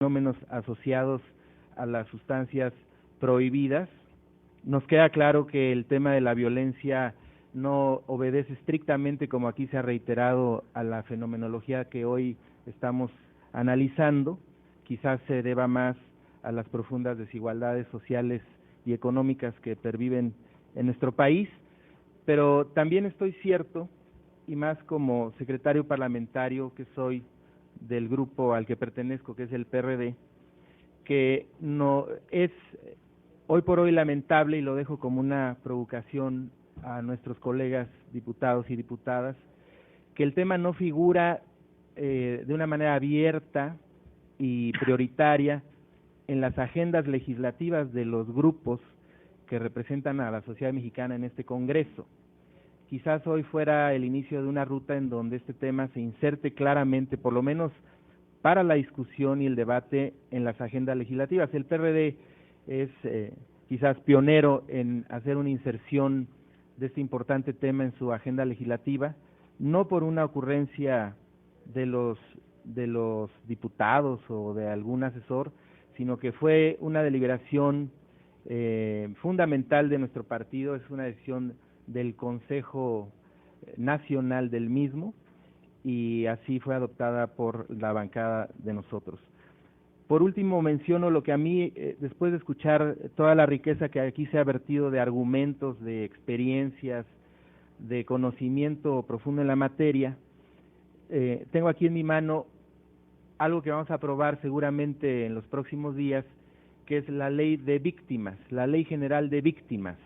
fenómenos asociados a las sustancias prohibidas. Nos queda claro que el tema de la violencia no obedece estrictamente, como aquí se ha reiterado, a la fenomenología que hoy estamos analizando. Quizás se deba más a las profundas desigualdades sociales y económicas que perviven en nuestro país, pero también estoy cierto, y más como secretario parlamentario que soy del grupo al que pertenezco, que es el PRD, que no es hoy por hoy lamentable, y lo dejo como una provocación a nuestros colegas diputados y diputadas, que el tema no figura de una manera abierta y prioritaria en las agendas legislativas de los grupos que representan a la sociedad mexicana en este Congreso. Quizás hoy fuera el inicio de una ruta en donde este tema se inserte claramente, por lo menos para la discusión y el debate en las agendas legislativas. El PRD es quizás pionero en hacer una inserción de este importante tema en su agenda legislativa, no por una ocurrencia de los diputados o de algún asesor, sino que fue una deliberación fundamental de nuestro partido, es una decisión del Consejo Nacional del mismo, y así fue adoptada por la bancada de nosotros. Por último, menciono lo que a mí, después de escuchar toda la riqueza que aquí se ha vertido de argumentos, de experiencias, de conocimiento profundo en la materia, tengo aquí en mi mano algo que vamos a aprobar seguramente en los próximos días, que es la Ley de Víctimas, la Ley General de Víctimas.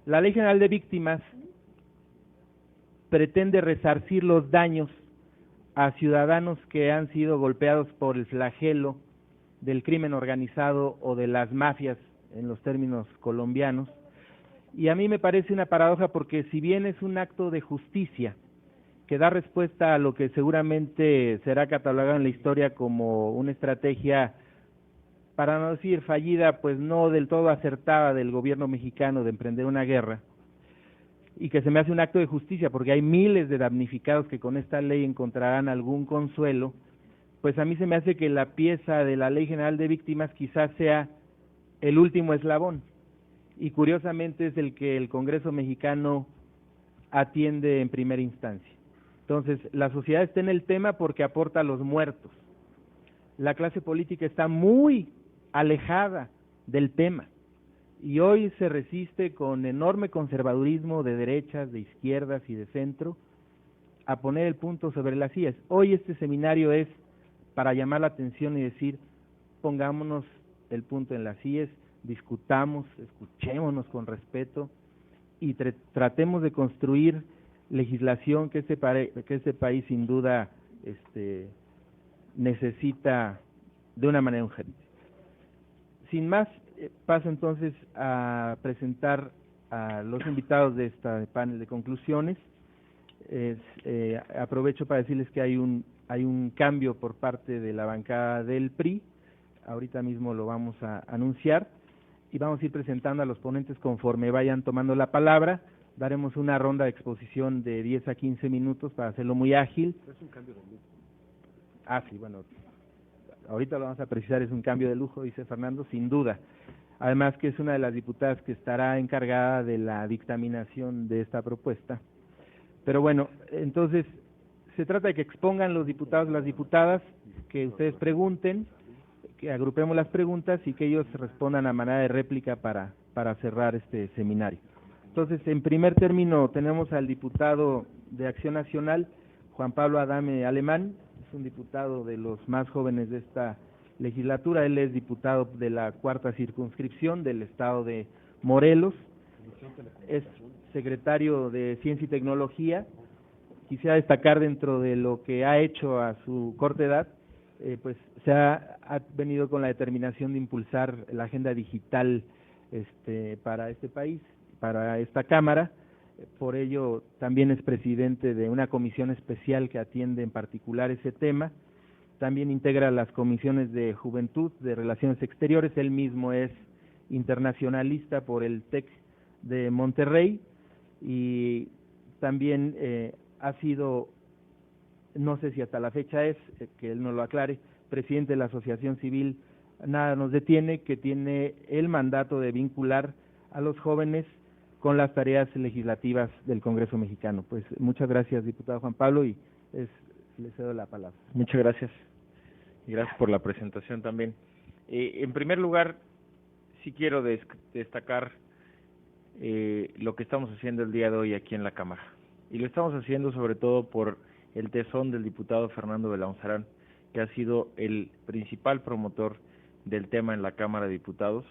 La Ley General de Víctimas pretende resarcir los daños a ciudadanos que han sido golpeados por el flagelo del crimen organizado o de las mafias, en los términos colombianos. Y a mí me parece una paradoja, porque si bien es un acto de justicia que da respuesta a lo que seguramente será catalogado en la historia como una estrategia, para no decir fallida, pues no del todo acertada del gobierno mexicano de emprender una guerra, y que se me hace un acto de justicia porque hay miles de damnificados que con esta ley encontrarán algún consuelo, pues a mí se me hace que la pieza de la Ley General de Víctimas quizás sea el último eslabón, y curiosamente es el que el Congreso mexicano atiende en primera instancia. Entonces, la sociedad está en el tema porque aporta a los muertos. La clase política está muy alejada del tema, y hoy se resiste con enorme conservadurismo de derechas, de izquierdas y de centro a poner el punto sobre las IES. Hoy este seminario es para llamar la atención y decir, pongámonos el punto en las IES, discutamos, escuchémonos con respeto y tratemos de construir legislación que este país sin duda necesita de una manera urgente. Sin más, paso entonces a presentar a los invitados de este panel de conclusiones. Aprovecho para decirles que hay un cambio por parte de la bancada del PRI, ahorita mismo lo vamos a anunciar, y vamos a ir presentando a los ponentes conforme vayan tomando la palabra. Daremos una ronda de exposición de 10 a 15 minutos para hacerlo muy ágil. Es un cambio de lujo. Sí, bueno, ahorita lo vamos a precisar, es un cambio de lujo, dice Fernando, sin duda. Además que es una de las diputadas que estará encargada de la dictaminación de esta propuesta. Pero bueno, entonces, se trata de que expongan los diputados, las diputadas, que ustedes pregunten, que agrupemos las preguntas y que ellos respondan a manera de réplica para cerrar este seminario. Entonces, en primer término, tenemos al diputado de Acción Nacional, Juan Pablo Adame Alemán, es un diputado de los más jóvenes de esta legislatura. Él es diputado de la 4ª circunscripción del estado de Morelos, es secretario de Ciencia y Tecnología. Quisiera destacar, dentro de lo que ha hecho a su corta edad, pues se ha venido con la determinación de impulsar la agenda digital para este país, para esta Cámara. Por ello también es presidente de una comisión especial que atiende en particular ese tema. También integra las comisiones de Juventud, de Relaciones Exteriores. Él mismo es internacionalista por el TEC de Monterrey, y también ha sido, no sé si hasta la fecha es, que él nos lo aclare, presidente de la Asociación Civil Nada Nos Detiene, que tiene el mandato de vincular a los jóvenes con las tareas legislativas del Congreso mexicano. Pues muchas gracias, diputado Juan Pablo, y le cedo la palabra. Muchas gracias, y gracias por la presentación también. En primer lugar, sí quiero destacar lo que estamos haciendo el día de hoy aquí en la Cámara. Y lo estamos haciendo sobre todo por el tesón del diputado Fernando Belaunzarán, que ha sido el principal promotor del tema en la Cámara de Diputados,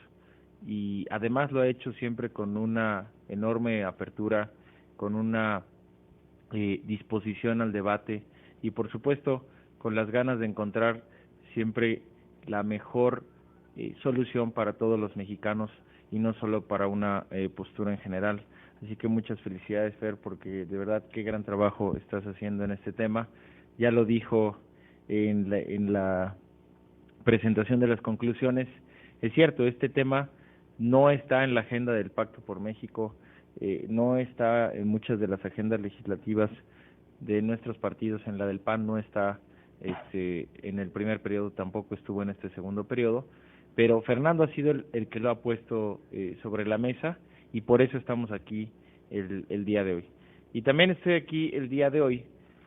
y además lo ha hecho siempre con una enorme apertura, con una disposición al debate y por supuesto con las ganas de encontrar siempre la mejor solución para todos los mexicanos y no solo para una postura en general. Así que muchas felicidades, Fer, porque de verdad qué gran trabajo estás haciendo en este tema. Ya lo dijo en la presentación de las conclusiones. Es cierto, este tema no está en la agenda del Pacto por México, no está en muchas de las agendas legislativas de nuestros partidos, en la del PAN no está, en el primer periodo tampoco estuvo en este segundo periodo, pero Fernando ha sido el que lo ha puesto sobre la mesa y por eso estamos aquí el día de hoy. Y también estoy aquí el día de hoy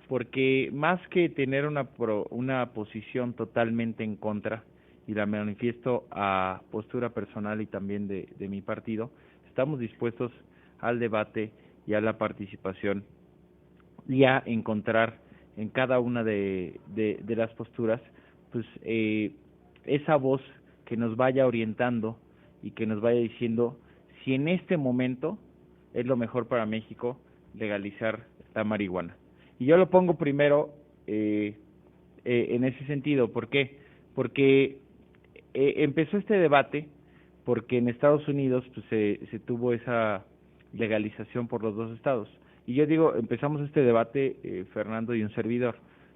porque más que tener una posición totalmente en contra, y la manifiesto a postura personal y también de mi partido, estamos dispuestos al debate y a la participación y a encontrar en cada una de las posturas pues esa voz que nos vaya orientando y que nos vaya diciendo si en este momento es lo mejor para México legalizar la marihuana. Y yo lo pongo primero en ese sentido. ¿Por qué? Porque empezó este debate porque en Estados Unidos pues se tuvo esa legalización por los dos estados. Y yo digo, empezamos este debate, Fernando y un servidor.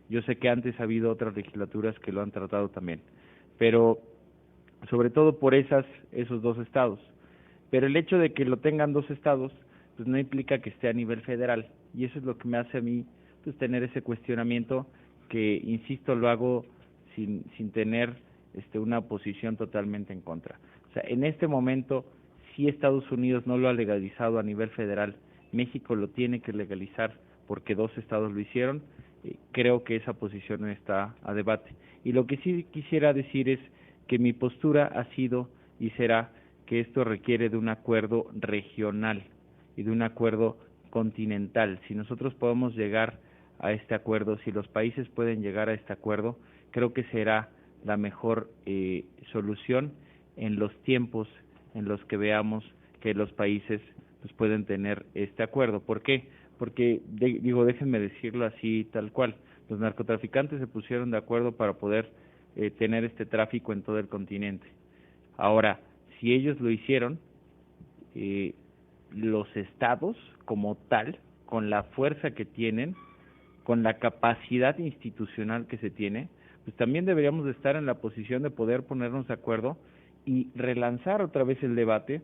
Yo sé que antes ha habido otras legislaturas que lo han tratado también, pero sobre todo por esos dos estados. Pero el hecho de que lo tengan dos estados, pues no implica que esté a nivel federal. Y eso es lo que me hace a mí pues tener ese cuestionamiento que, insisto, lo hago sin tener una posición totalmente en contra. O sea, en este momento, si Estados Unidos no lo ha legalizado a nivel federal, México lo tiene que legalizar porque dos estados lo hicieron. Creo que esa posición no está a debate. Y lo que sí quisiera decir es que mi postura ha sido y será que esto requiere de un acuerdo regional y de un acuerdo continental. Si nosotros podemos llegar a este acuerdo, si los países pueden llegar a este acuerdo, creo que será la mejor solución en los tiempos en los que veamos que los países pues pueden tener este acuerdo. ¿Por qué? Porque, déjenme decirlo así tal cual, los narcotraficantes se pusieron de acuerdo para poder tener este tráfico en todo el continente. Ahora, si ellos lo hicieron, los estados como tal, con la fuerza que tienen, con la capacidad institucional que se tiene, pues también deberíamos de estar en la posición de poder ponernos de acuerdo y relanzar otra vez el debate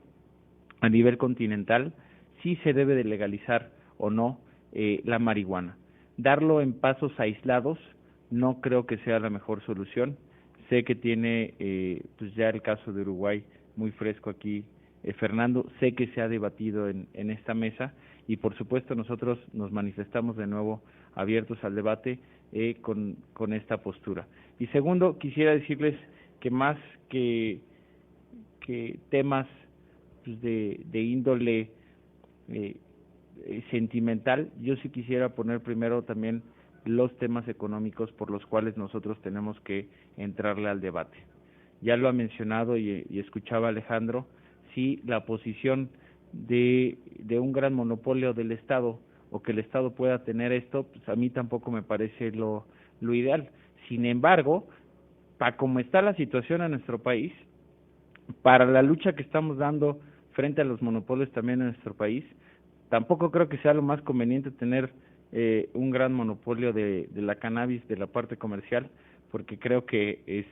a nivel continental si se debe de legalizar o no la marihuana. Darlo en pasos aislados no creo que sea la mejor solución. Sé que tiene pues ya el caso de Uruguay muy fresco aquí, Fernando, sé que se ha debatido en esta mesa y por supuesto nosotros nos manifestamos de nuevo abiertos al debate con esta postura. Y segundo, quisiera decirles que más que temas pues, de índole sentimental, yo sí quisiera poner primero también los temas económicos por los cuales nosotros tenemos que entrarle al debate. Ya lo ha mencionado y escuchaba Alejandro, sí, la posición de un gran monopolio del Estado o que el Estado pueda tener esto, pues a mí tampoco me parece lo ideal. Sin embargo, para como está la situación en nuestro país, para la lucha que estamos dando frente a los monopolios también en nuestro país, tampoco creo que sea lo más conveniente tener un gran monopolio de la cannabis, de la parte comercial, porque creo que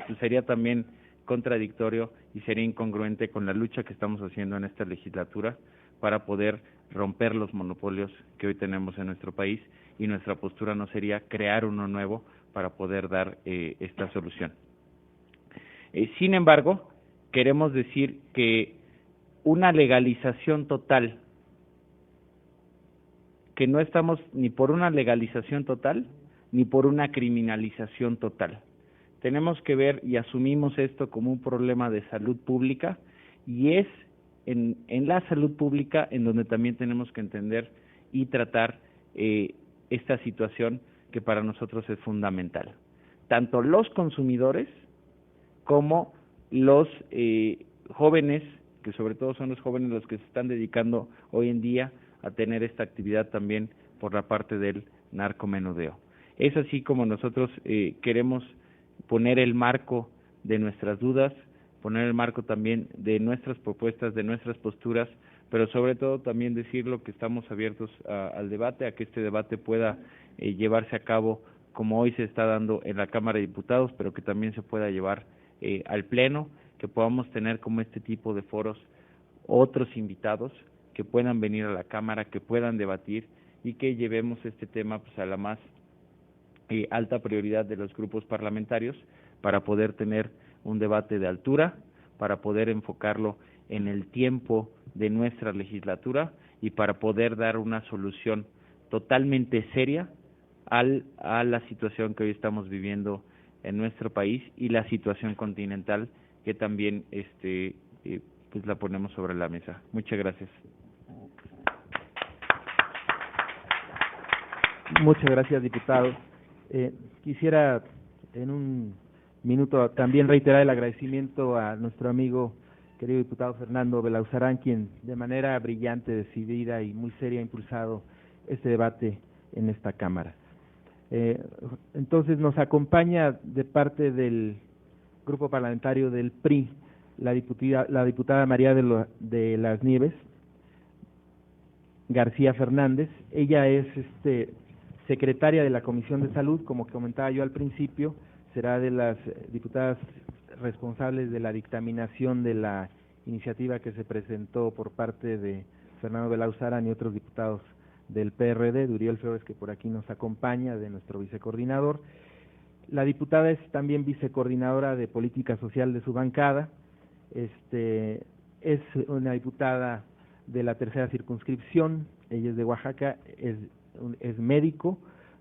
pues sería también contradictorio y sería incongruente con la lucha que estamos haciendo en esta legislatura para poder romper los monopolios que hoy tenemos en nuestro país, y nuestra postura no sería crear uno nuevo, para poder dar esta solución. Sin embargo, queremos decir que una legalización total, que no estamos ni por una legalización total, ni por una criminalización total. Tenemos que ver y asumimos esto como un problema de salud pública, y es en la salud pública en donde también tenemos que entender y tratar esta situación que para nosotros es fundamental. Tanto los consumidores como los jóvenes, que sobre todo son los jóvenes los que se están dedicando hoy en día a tener esta actividad también por la parte del narcomenudeo. Es así como nosotros queremos poner el marco de nuestras dudas, poner el marco también de nuestras propuestas, de nuestras posturas, pero sobre todo también decirlo que estamos abiertos al debate, a que este debate pueda llevarse a cabo como hoy se está dando en la Cámara de Diputados, pero que también se pueda llevar al Pleno, que podamos tener como este tipo de foros otros invitados que puedan venir a la Cámara, que puedan debatir y que llevemos este tema pues a la más alta prioridad de los grupos parlamentarios para poder tener un debate de altura, para poder enfocarlo en el tiempo de nuestra legislatura y para poder dar una solución totalmente seria a la situación que hoy estamos viviendo en nuestro país y la situación continental que también pues la ponemos sobre la mesa. Muchas gracias. Muchas gracias, diputado. Quisiera en un minuto también reiterar el agradecimiento a nuestro amigo, querido diputado Fernando Belauzarán, quien de manera brillante, decidida y muy seria ha impulsado este debate en esta Cámara. Entonces nos acompaña de parte del Grupo Parlamentario del PRI la diputada María de las Nieves García Fernández. Ella es secretaria de la Comisión de Salud, como comentaba yo al principio, será de las diputadas responsables de la dictaminación de la iniciativa que se presentó por parte de Fernando Belauzarán y otros diputados del PRD, de Uriel Flores, que por aquí nos acompaña, de nuestro vicecoordinador. La diputada es también vicecoordinadora de Política Social de su bancada, es una diputada de la tercera circunscripción, ella es de Oaxaca, es médico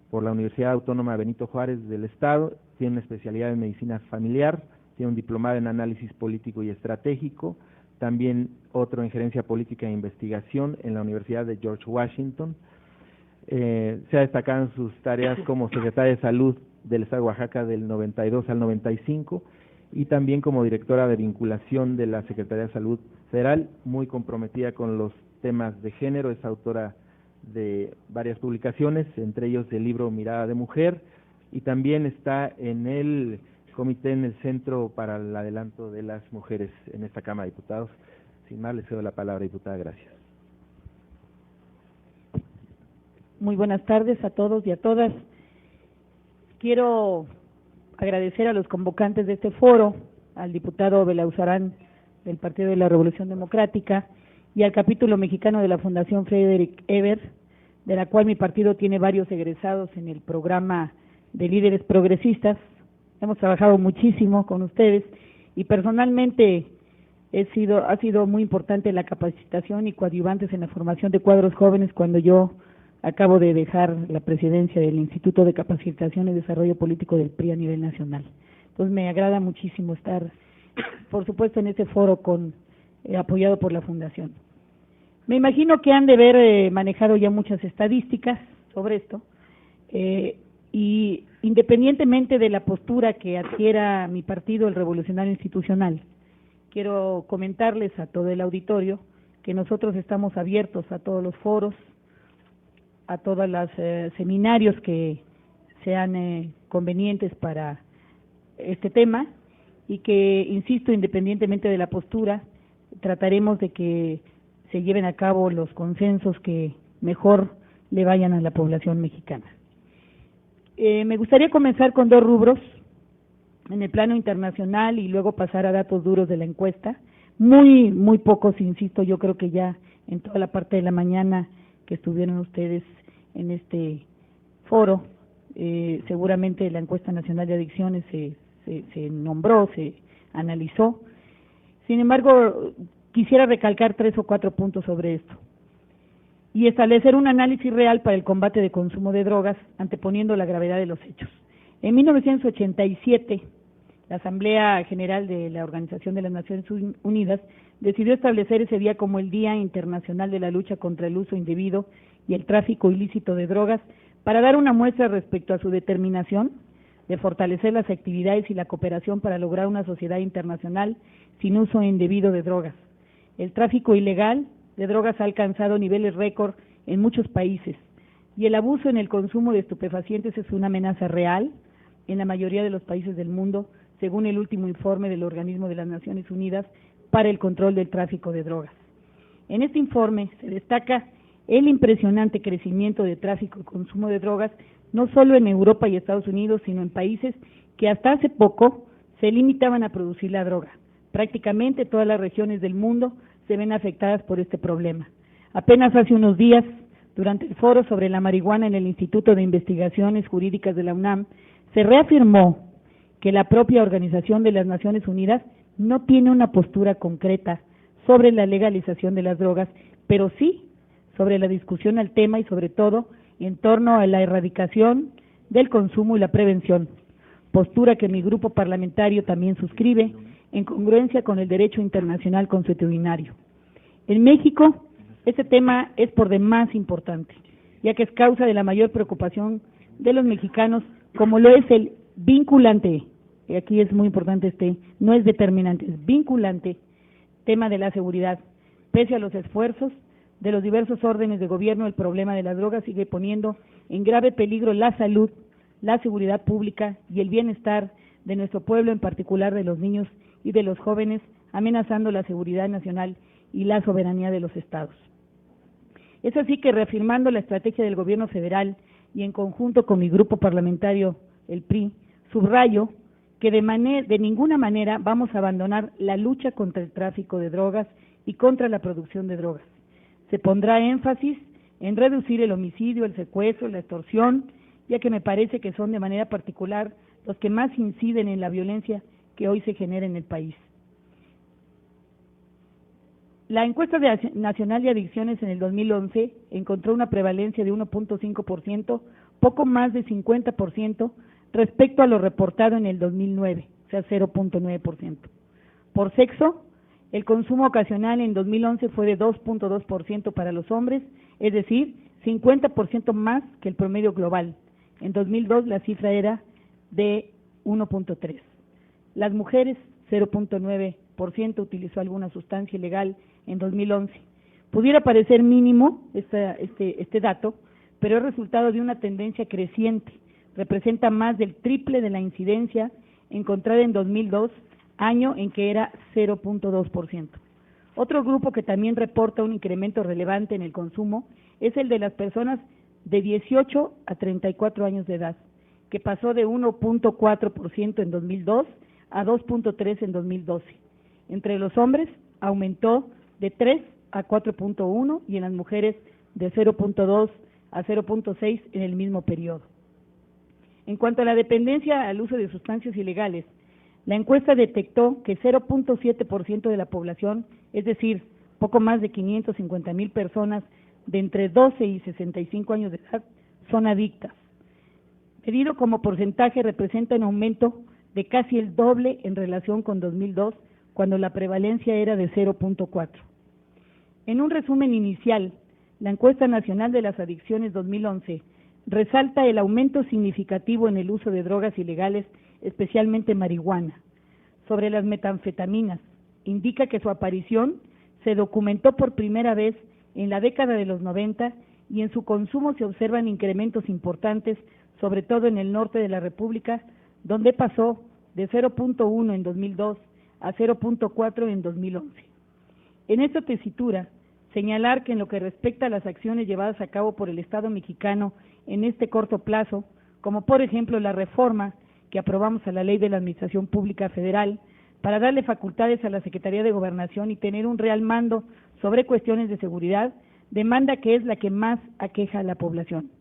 por la Universidad Autónoma Benito Juárez del Estado, tiene una especialidad en medicina familiar, tiene un diplomado en análisis político y estratégico, también otro en gerencia política e investigación en la Universidad de George Washington. Se ha destacado en sus tareas como secretaria de Salud del Estado de Oaxaca del 92 al 95 y también como directora de vinculación de la Secretaría de Salud Federal, muy comprometida con los temas de género, es autora de varias publicaciones, entre ellos el libro Mirada de Mujer, y también está en el comité en el Centro para el Adelanto de las Mujeres en esta Cámara de Diputados. Sin más, le cedo la palabra, diputada. Gracias. Muy buenas tardes a todos y a todas. Quiero agradecer a los convocantes de este foro, al diputado Belauzarán del Partido de la Revolución Democrática y al capítulo mexicano de la Fundación Frederick Ebert, de la cual mi partido tiene varios egresados en el programa de líderes progresistas. Hemos trabajado muchísimo con ustedes y personalmente ha sido muy importante la capacitación y coadyuvantes en la formación de cuadros jóvenes cuando yo acabo de dejar la presidencia del Instituto de Capacitación y Desarrollo Político del PRI a nivel nacional. Entonces me agrada muchísimo estar, por supuesto, en este foro apoyado por la Fundación. Me imagino que han de haber manejado ya muchas estadísticas sobre esto, y independientemente de la postura que adquiera mi partido, el Revolucionario Institucional, quiero comentarles a todo el auditorio que nosotros estamos abiertos a todos los foros, a todos los seminarios que sean convenientes para este tema y que, insisto, independientemente de la postura, trataremos de que se lleven a cabo los consensos que mejor le vayan a la población mexicana. Me gustaría comenzar con dos rubros, en el plano internacional y luego pasar a datos duros de la encuesta. Muy pocos, insisto, yo creo que ya en toda la parte de la mañana que estuvieron ustedes en este foro, seguramente la encuesta nacional de adicciones se nombró, se analizó. Sin embargo, quisiera recalcar 3 o 4 puntos sobre esto y establecer un análisis real para el combate de consumo de drogas, anteponiendo la gravedad de los hechos. En 1987, la Asamblea General de la Organización de las Naciones Unidas decidió establecer ese día como el Día Internacional de la Lucha contra el Uso Indebido y el Tráfico Ilícito de Drogas, para dar una muestra respecto a su determinación de fortalecer las actividades y la cooperación para lograr una sociedad internacional sin uso indebido de drogas. El tráfico ilegal de drogas ha alcanzado niveles récord en muchos países y el abuso en el consumo de estupefacientes es una amenaza real en la mayoría de los países del mundo, según el último informe del Organismo de las Naciones Unidas para el Control del Tráfico de Drogas. En este informe se destaca el impresionante crecimiento de tráfico y consumo de drogas, no solo en Europa y Estados Unidos, sino en países que hasta hace poco se limitaban a producir la droga. Prácticamente todas las regiones del mundo se ven afectadas por este problema. Apenas hace unos días, durante el foro sobre la marihuana en el Instituto de Investigaciones Jurídicas de la UNAM, se reafirmó que la propia Organización de las Naciones Unidas no tiene una postura concreta sobre la legalización de las drogas, pero sí sobre la discusión al tema y sobre todo en torno a la erradicación del consumo y la prevención, postura que mi grupo parlamentario también suscribe en congruencia con el derecho internacional consuetudinario. En México, este tema es por demás importante, ya que es causa de la mayor preocupación de los mexicanos, como lo es el vinculante, y aquí es muy importante no es determinante, es vinculante, tema de la seguridad. Pese a los esfuerzos de los diversos órdenes de gobierno, el problema de las drogas sigue poniendo en grave peligro la salud, la seguridad pública y el bienestar de nuestro pueblo, en particular de los niños y de los jóvenes, amenazando la seguridad nacional y la soberanía de los estados. Es así que, reafirmando la estrategia del gobierno federal y en conjunto con mi grupo parlamentario, el PRI, subrayo que de ninguna manera vamos a abandonar la lucha contra el tráfico de drogas y contra la producción de drogas. Se pondrá énfasis en reducir el homicidio, el secuestro, la extorsión, ya que me parece que son de manera particular los que más inciden en la violencia que hoy se genera en el país. La encuesta nacional de adicciones en el 2011 encontró una prevalencia de 1.5%, poco más de 50% respecto a lo reportado en el 2009, o sea 0.9%. Por sexo, el consumo ocasional en 2011 fue de 2.2% para los hombres, es decir, 50% más que el promedio global. En 2002 la cifra era de 1.3%. Las mujeres, 0.9% utilizó alguna sustancia ilegal en 2011. Pudiera parecer mínimo este dato, pero es resultado de una tendencia creciente. Representa más del triple de la incidencia encontrada en 2002, año en que era 0.2%. Otro grupo que también reporta un incremento relevante en el consumo es el de las personas de 18 a 34 años de edad, que pasó de 1.4% en 2002 a 2.3% en 2012. Entre los hombres aumentó de 3 a 4.1 y en las mujeres de 0.2 a 0.6 en el mismo periodo. En cuanto a la dependencia al uso de sustancias ilegales, la encuesta detectó que 0.7% de la población, es decir, poco más de 550,000 personas de entre 12 y 65 años de edad, son adictas. Medido como porcentaje, representa un aumento de casi el doble en relación con 2002, cuando la prevalencia era de 0.4. En un resumen inicial, la encuesta nacional de las adicciones 2011 resalta el aumento significativo en el uso de drogas ilegales, especialmente marihuana. Sobre las metanfetaminas, indica que su aparición se documentó por primera vez en la década de los 90 y en su consumo se observan incrementos importantes, sobre todo en el norte de la República, donde pasó de 0.1 en 2002 a 0.4 en 2011. En esta tesitura, señalar que en lo que respecta a las acciones llevadas a cabo por el Estado mexicano en este corto plazo, como por ejemplo la reforma que aprobamos a la Ley de la Administración Pública Federal para darle facultades a la Secretaría de Gobernación y tener un real mando sobre cuestiones de seguridad, demanda que es la que más aqueja a la población.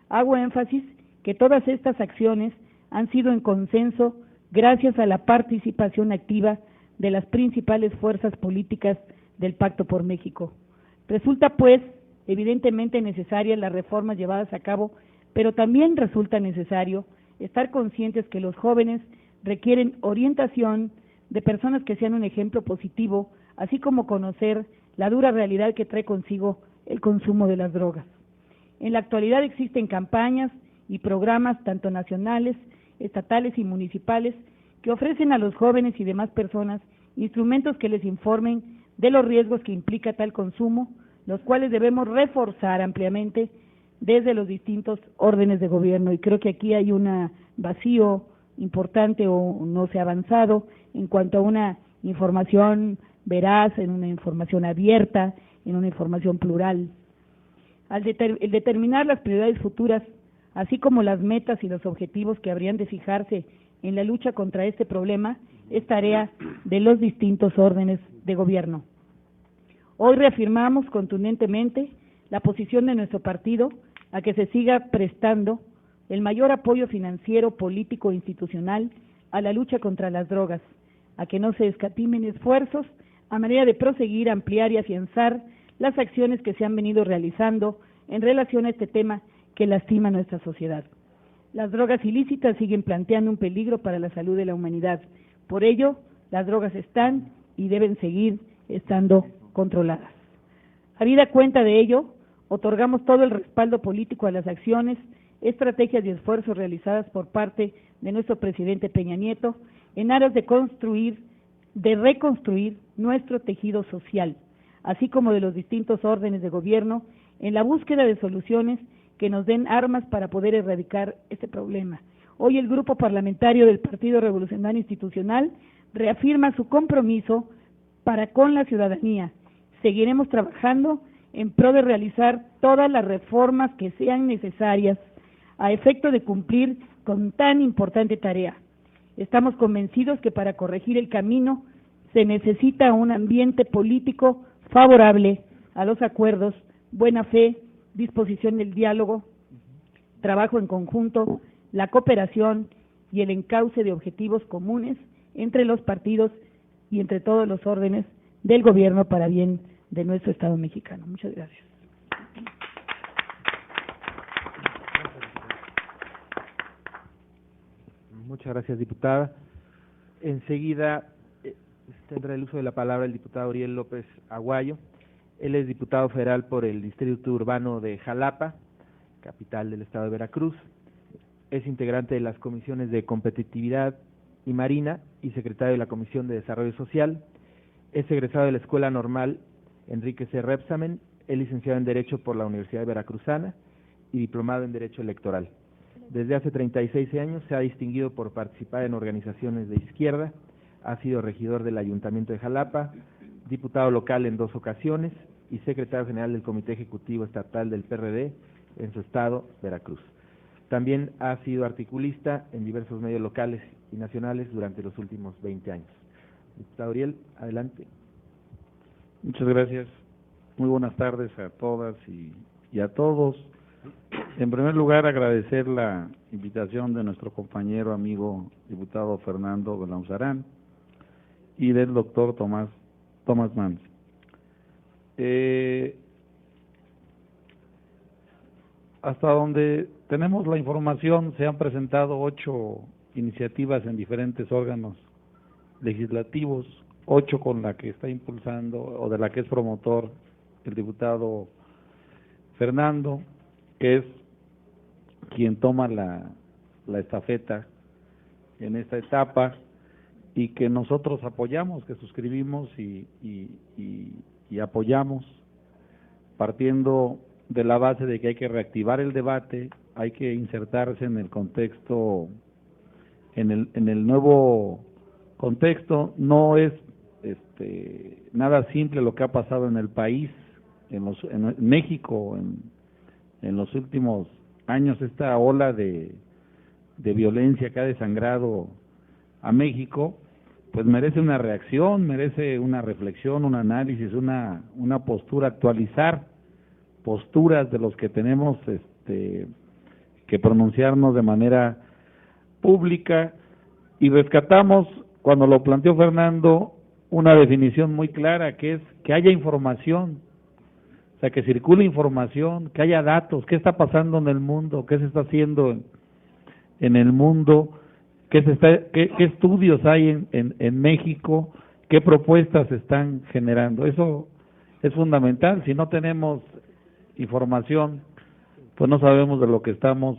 Hago énfasis que todas estas acciones han sido en consenso gracias a la participación activa de las principales fuerzas políticas del Pacto por México. Resulta, pues, evidentemente necesarias las reformas llevadas a cabo, pero también resulta necesario estar conscientes que los jóvenes requieren orientación de personas que sean un ejemplo positivo, así como conocer la dura realidad que trae consigo el consumo de las drogas. En la actualidad existen campañas y programas tanto nacionales, estatales y municipales que ofrecen a los jóvenes y demás personas instrumentos que les informen de los riesgos que implica tal consumo, los cuales debemos reforzar ampliamente desde los distintos órdenes de gobierno. Y creo que aquí hay un vacío importante o no se ha avanzado en cuanto a una información veraz, en una información abierta, en una información plural. El determinar las prioridades futuras, así como las metas y los objetivos que habrían de fijarse en la lucha contra este problema, es tarea de los distintos órdenes de gobierno. Hoy reafirmamos contundentemente la posición de nuestro partido a que se siga prestando el mayor apoyo financiero, político e institucional a la lucha contra las drogas, a que no se escatimen esfuerzos a manera de proseguir, ampliar y afianzar las acciones que se han venido realizando en relación a este tema que lastima a nuestra sociedad. Las drogas ilícitas siguen planteando un peligro para la salud de la humanidad. Por ello, las drogas están y deben seguir estando controladas. Habida cuenta de ello, otorgamos todo el respaldo político a las acciones, estrategias y esfuerzos realizadas por parte de nuestro presidente Peña Nieto en aras de reconstruir nuestro tejido social, así como de los distintos órdenes de gobierno en la búsqueda de soluciones que nos den armas para poder erradicar este problema. Hoy el Grupo Parlamentario del Partido Revolucionario Institucional reafirma su compromiso para con la ciudadanía. Seguiremos trabajando en pro de realizar todas las reformas que sean necesarias a efecto de cumplir con tan importante tarea. Estamos convencidos que para corregir el camino se necesita un ambiente político favorable a los acuerdos, buena fe, disposición del diálogo, trabajo en conjunto, la cooperación y el encauce de objetivos comunes entre los partidos y entre todos los órdenes del gobierno para bien de nuestro Estado mexicano. Muchas gracias. Muchas gracias, diputada. Enseguida tendrá el uso de la palabra el diputado Uriel López Aguayo. Él es diputado federal por el Distrito Urbano de Jalapa, capital del estado de Veracruz. Es integrante de las comisiones de Competitividad y Marina y secretario de la Comisión de Desarrollo Social. Es egresado de la Escuela Normal Enrique C. Repsamen, es licenciado en Derecho por la Universidad Veracruzana y diplomado en Derecho Electoral. Desde hace 36 años se ha distinguido por participar en organizaciones de izquierda, ha sido regidor del Ayuntamiento de Jalapa, diputado local en 2 ocasiones y secretario general del Comité Ejecutivo Estatal del PRD en su estado, Veracruz. También ha sido articulista en diversos medios locales y nacionales durante los últimos 20 años. Diputado Uriel, adelante. Muchas gracias. Muy buenas tardes a todas y a todos. En primer lugar, agradecer la invitación de nuestro compañero, amigo, diputado Fernando Belauzarán y del doctor Tomás Mans. Hasta donde tenemos la información, se han presentado 8 iniciativas en diferentes órganos legislativos, 8 con la que está impulsando o de la que es promotor el diputado Fernando, que es quien toma la estafeta en esta etapa y que nosotros apoyamos, que suscribimos y apoyamos, partiendo de la base de que hay que reactivar el debate, hay que insertarse en el contexto, en el nuevo contexto. No es nada simple lo que ha pasado en el país, en México, en los últimos años. Esta ola de violencia que ha desangrado a México, pues merece una reacción, merece una reflexión, un análisis, una postura, actualizar posturas de los que tenemos que pronunciarnos de manera pública, y rescatamos, cuando lo planteó Fernando, una definición muy clara, que es que haya información, o sea, que circule información, que haya datos, qué está pasando en el mundo, qué se está haciendo en el mundo, qué estudios hay en México, qué propuestas se están generando. Eso es fundamental. Si no tenemos información, pues no sabemos de lo que estamos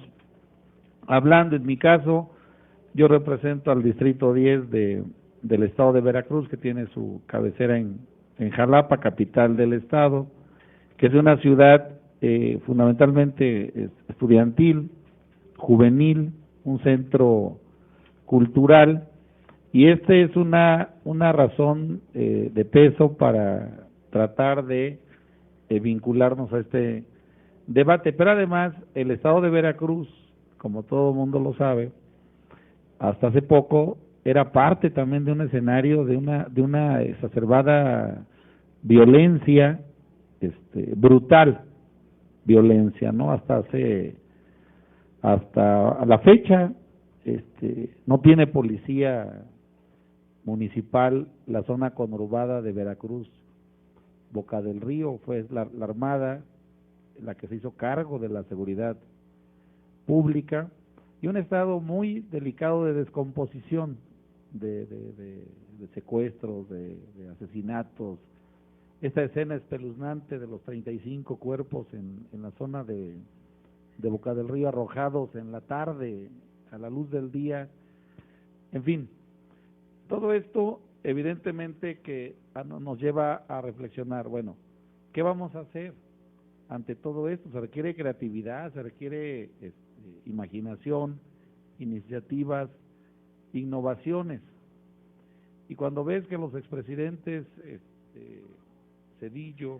hablando. En mi caso, yo represento al distrito 10 del estado de Veracruz, que tiene su cabecera en Jalapa, capital del estado, que es una ciudad fundamentalmente estudiantil, juvenil, un centro cultural, y es una razón de peso para tratar de vincularnos a este debate. Pero además, el estado de Veracruz, como todo el mundo lo sabe, hasta hace poco era parte también de un escenario de una exacerbada violencia, brutal violencia, ¿no? Hasta la fecha, no tiene policía municipal la zona conurbada de Veracruz. Boca del Río fue la Armada la que se hizo cargo de la seguridad pública, y un estado muy delicado de descomposición, de secuestros, de asesinatos. Esta escena espeluznante de los 35 cuerpos en la zona de Boca del Río, arrojados en la tarde a la luz del día. En fin, todo esto evidentemente que nos lleva a reflexionar. Bueno, ¿qué vamos a hacer ante todo esto? Se requiere creatividad, se requiere imaginación, iniciativas, innovaciones. Y cuando ves que los expresidentes Zedillo,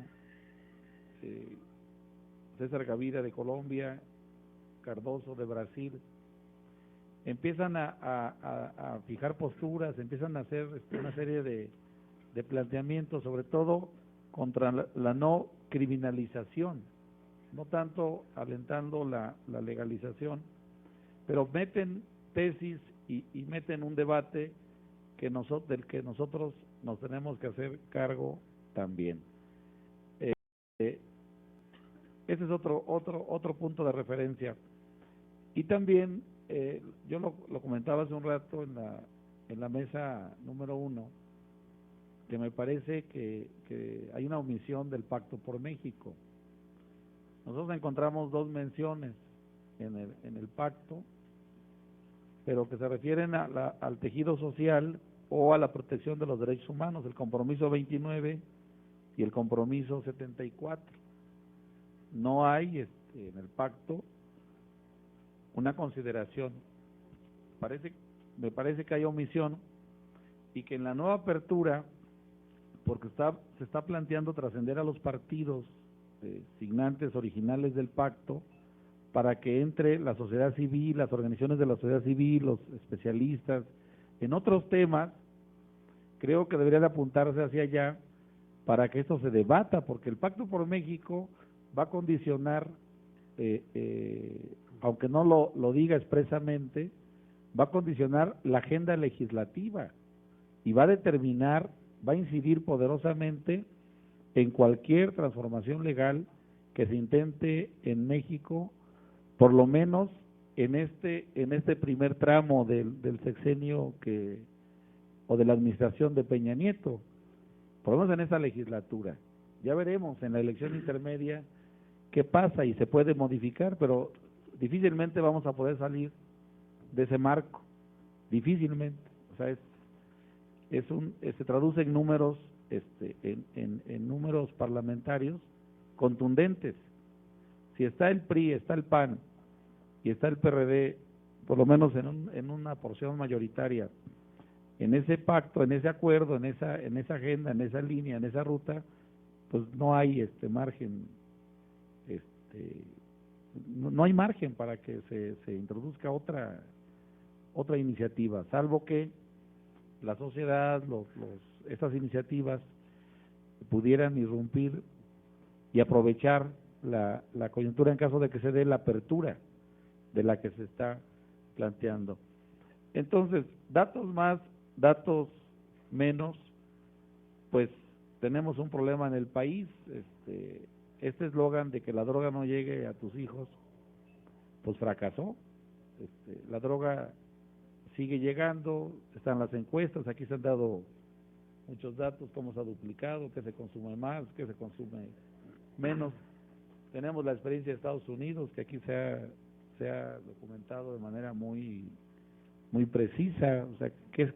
César Gaviria de Colombia, Cardoso de Brasil, empiezan a fijar posturas, empiezan a hacer una serie de planteamientos, sobre todo contra la no criminalización, no tanto alentando la legalización, pero meten tesis y meten un debate del que nosotros nos tenemos que hacer cargo también. Ese es otro punto de referencia. Y también, yo lo comentaba hace un rato en la mesa número 1, que me parece que hay una omisión del Pacto por México. Nosotros encontramos dos menciones en el pacto, pero que se refieren al tejido social o a la protección de los derechos humanos, el compromiso 29 y el compromiso 74. No hay en el pacto una consideración. Me parece que hay omisión, y que en la nueva apertura, porque se está planteando trascender a los partidos signantes originales del pacto, para que entre la sociedad civil, las organizaciones de la sociedad civil, los especialistas en otros temas. Creo que debería de apuntarse hacia allá para que esto se debata, porque el Pacto por México va a condicionar, aunque no lo diga expresamente, va a condicionar la agenda legislativa y va a determinar, va a incidir poderosamente en cualquier transformación legal que se intente en México, por lo menos en este primer tramo del sexenio o de la administración de Peña Nieto, por lo menos en esta legislatura. Ya veremos en la elección intermedia qué pasa, y se puede modificar, pero difícilmente vamos a poder salir de ese marco, difícilmente. O sea, se traduce en números, en números parlamentarios contundentes. Si está el PRI, está el PAN y está el PRD, por lo menos en una porción mayoritaria, en ese pacto, en ese acuerdo, en esa agenda, en esa línea, en esa ruta, pues no hay margen, no hay margen para que se introduzca otra iniciativa, salvo que la sociedad, estas iniciativas pudieran irrumpir y aprovechar la coyuntura en caso de que se dé la apertura de la que se está planteando. Entonces, datos más, datos menos, pues tenemos un problema en el país. Este eslogan de que la droga no llegue a tus hijos, pues fracasó. La droga sigue llegando, están las encuestas, aquí se han dado muchos datos, cómo se ha duplicado, qué se consume más, qué se consume menos. Tenemos la experiencia de Estados Unidos, que aquí se ha documentado de manera muy precisa, o sea, qué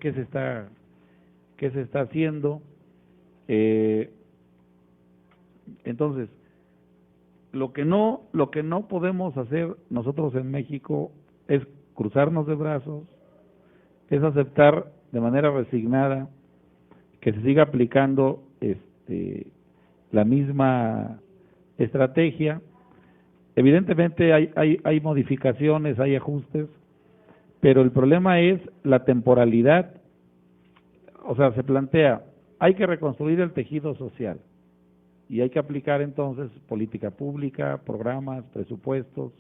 se está haciendo. Entonces, lo que no podemos hacer nosotros en México es cruzarnos de brazos, es aceptar de manera resignada que se siga aplicando la misma estrategia. Evidentemente hay modificaciones, hay ajustes, pero el problema es la temporalidad. O sea, se plantea, hay que reconstruir el tejido social y hay que aplicar entonces política pública, programas, presupuestos,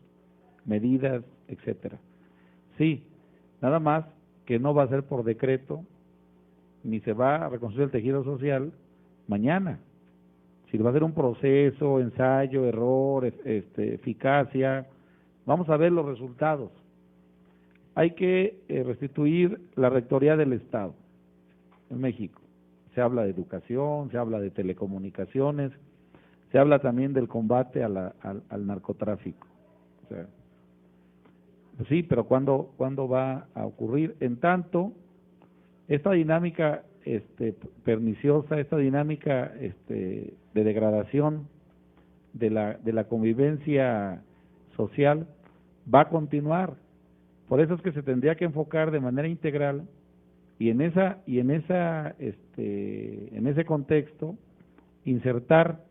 medidas, etcétera. Sí, nada más que no va a ser por decreto, ni se va a reconstruir el tejido social mañana. Si va a ser un proceso, ensayo, error, eficacia, vamos a ver los resultados. Hay que restituir la rectoría del Estado en México. Se habla de educación, se habla de telecomunicaciones, se habla también del combate al narcotráfico. O sea, pues sí, pero ¿cuándo va a ocurrir? En tanto, esta dinámica perniciosa, esta dinámica de degradación de la convivencia social va a continuar. Por eso es que se tendría que enfocar de manera integral y en ese contexto insertar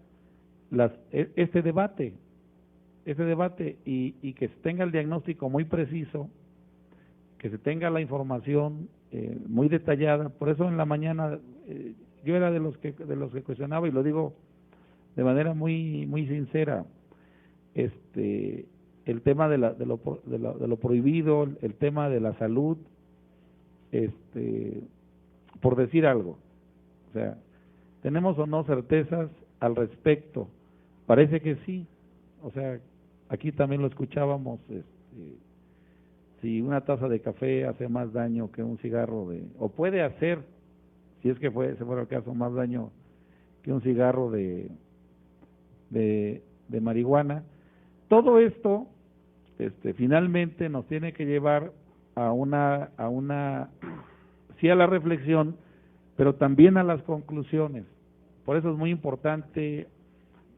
este debate y que se tenga el diagnóstico muy preciso, que se tenga la información muy detallada. Por eso en la mañana yo era de los que cuestionaba, y lo digo de manera muy sincera, el tema de lo prohibido, el tema de la salud, por decir algo. O sea, ¿tenemos o no certezas al respecto? Parece que sí. O sea, aquí también lo escuchábamos, si una taza de café hace más daño que un cigarro o puede hacer, si es que se fuera el caso, más daño que un cigarro de marihuana. Todo esto finalmente nos tiene que llevar a sí, a la reflexión, pero también a las conclusiones. Por eso es muy importante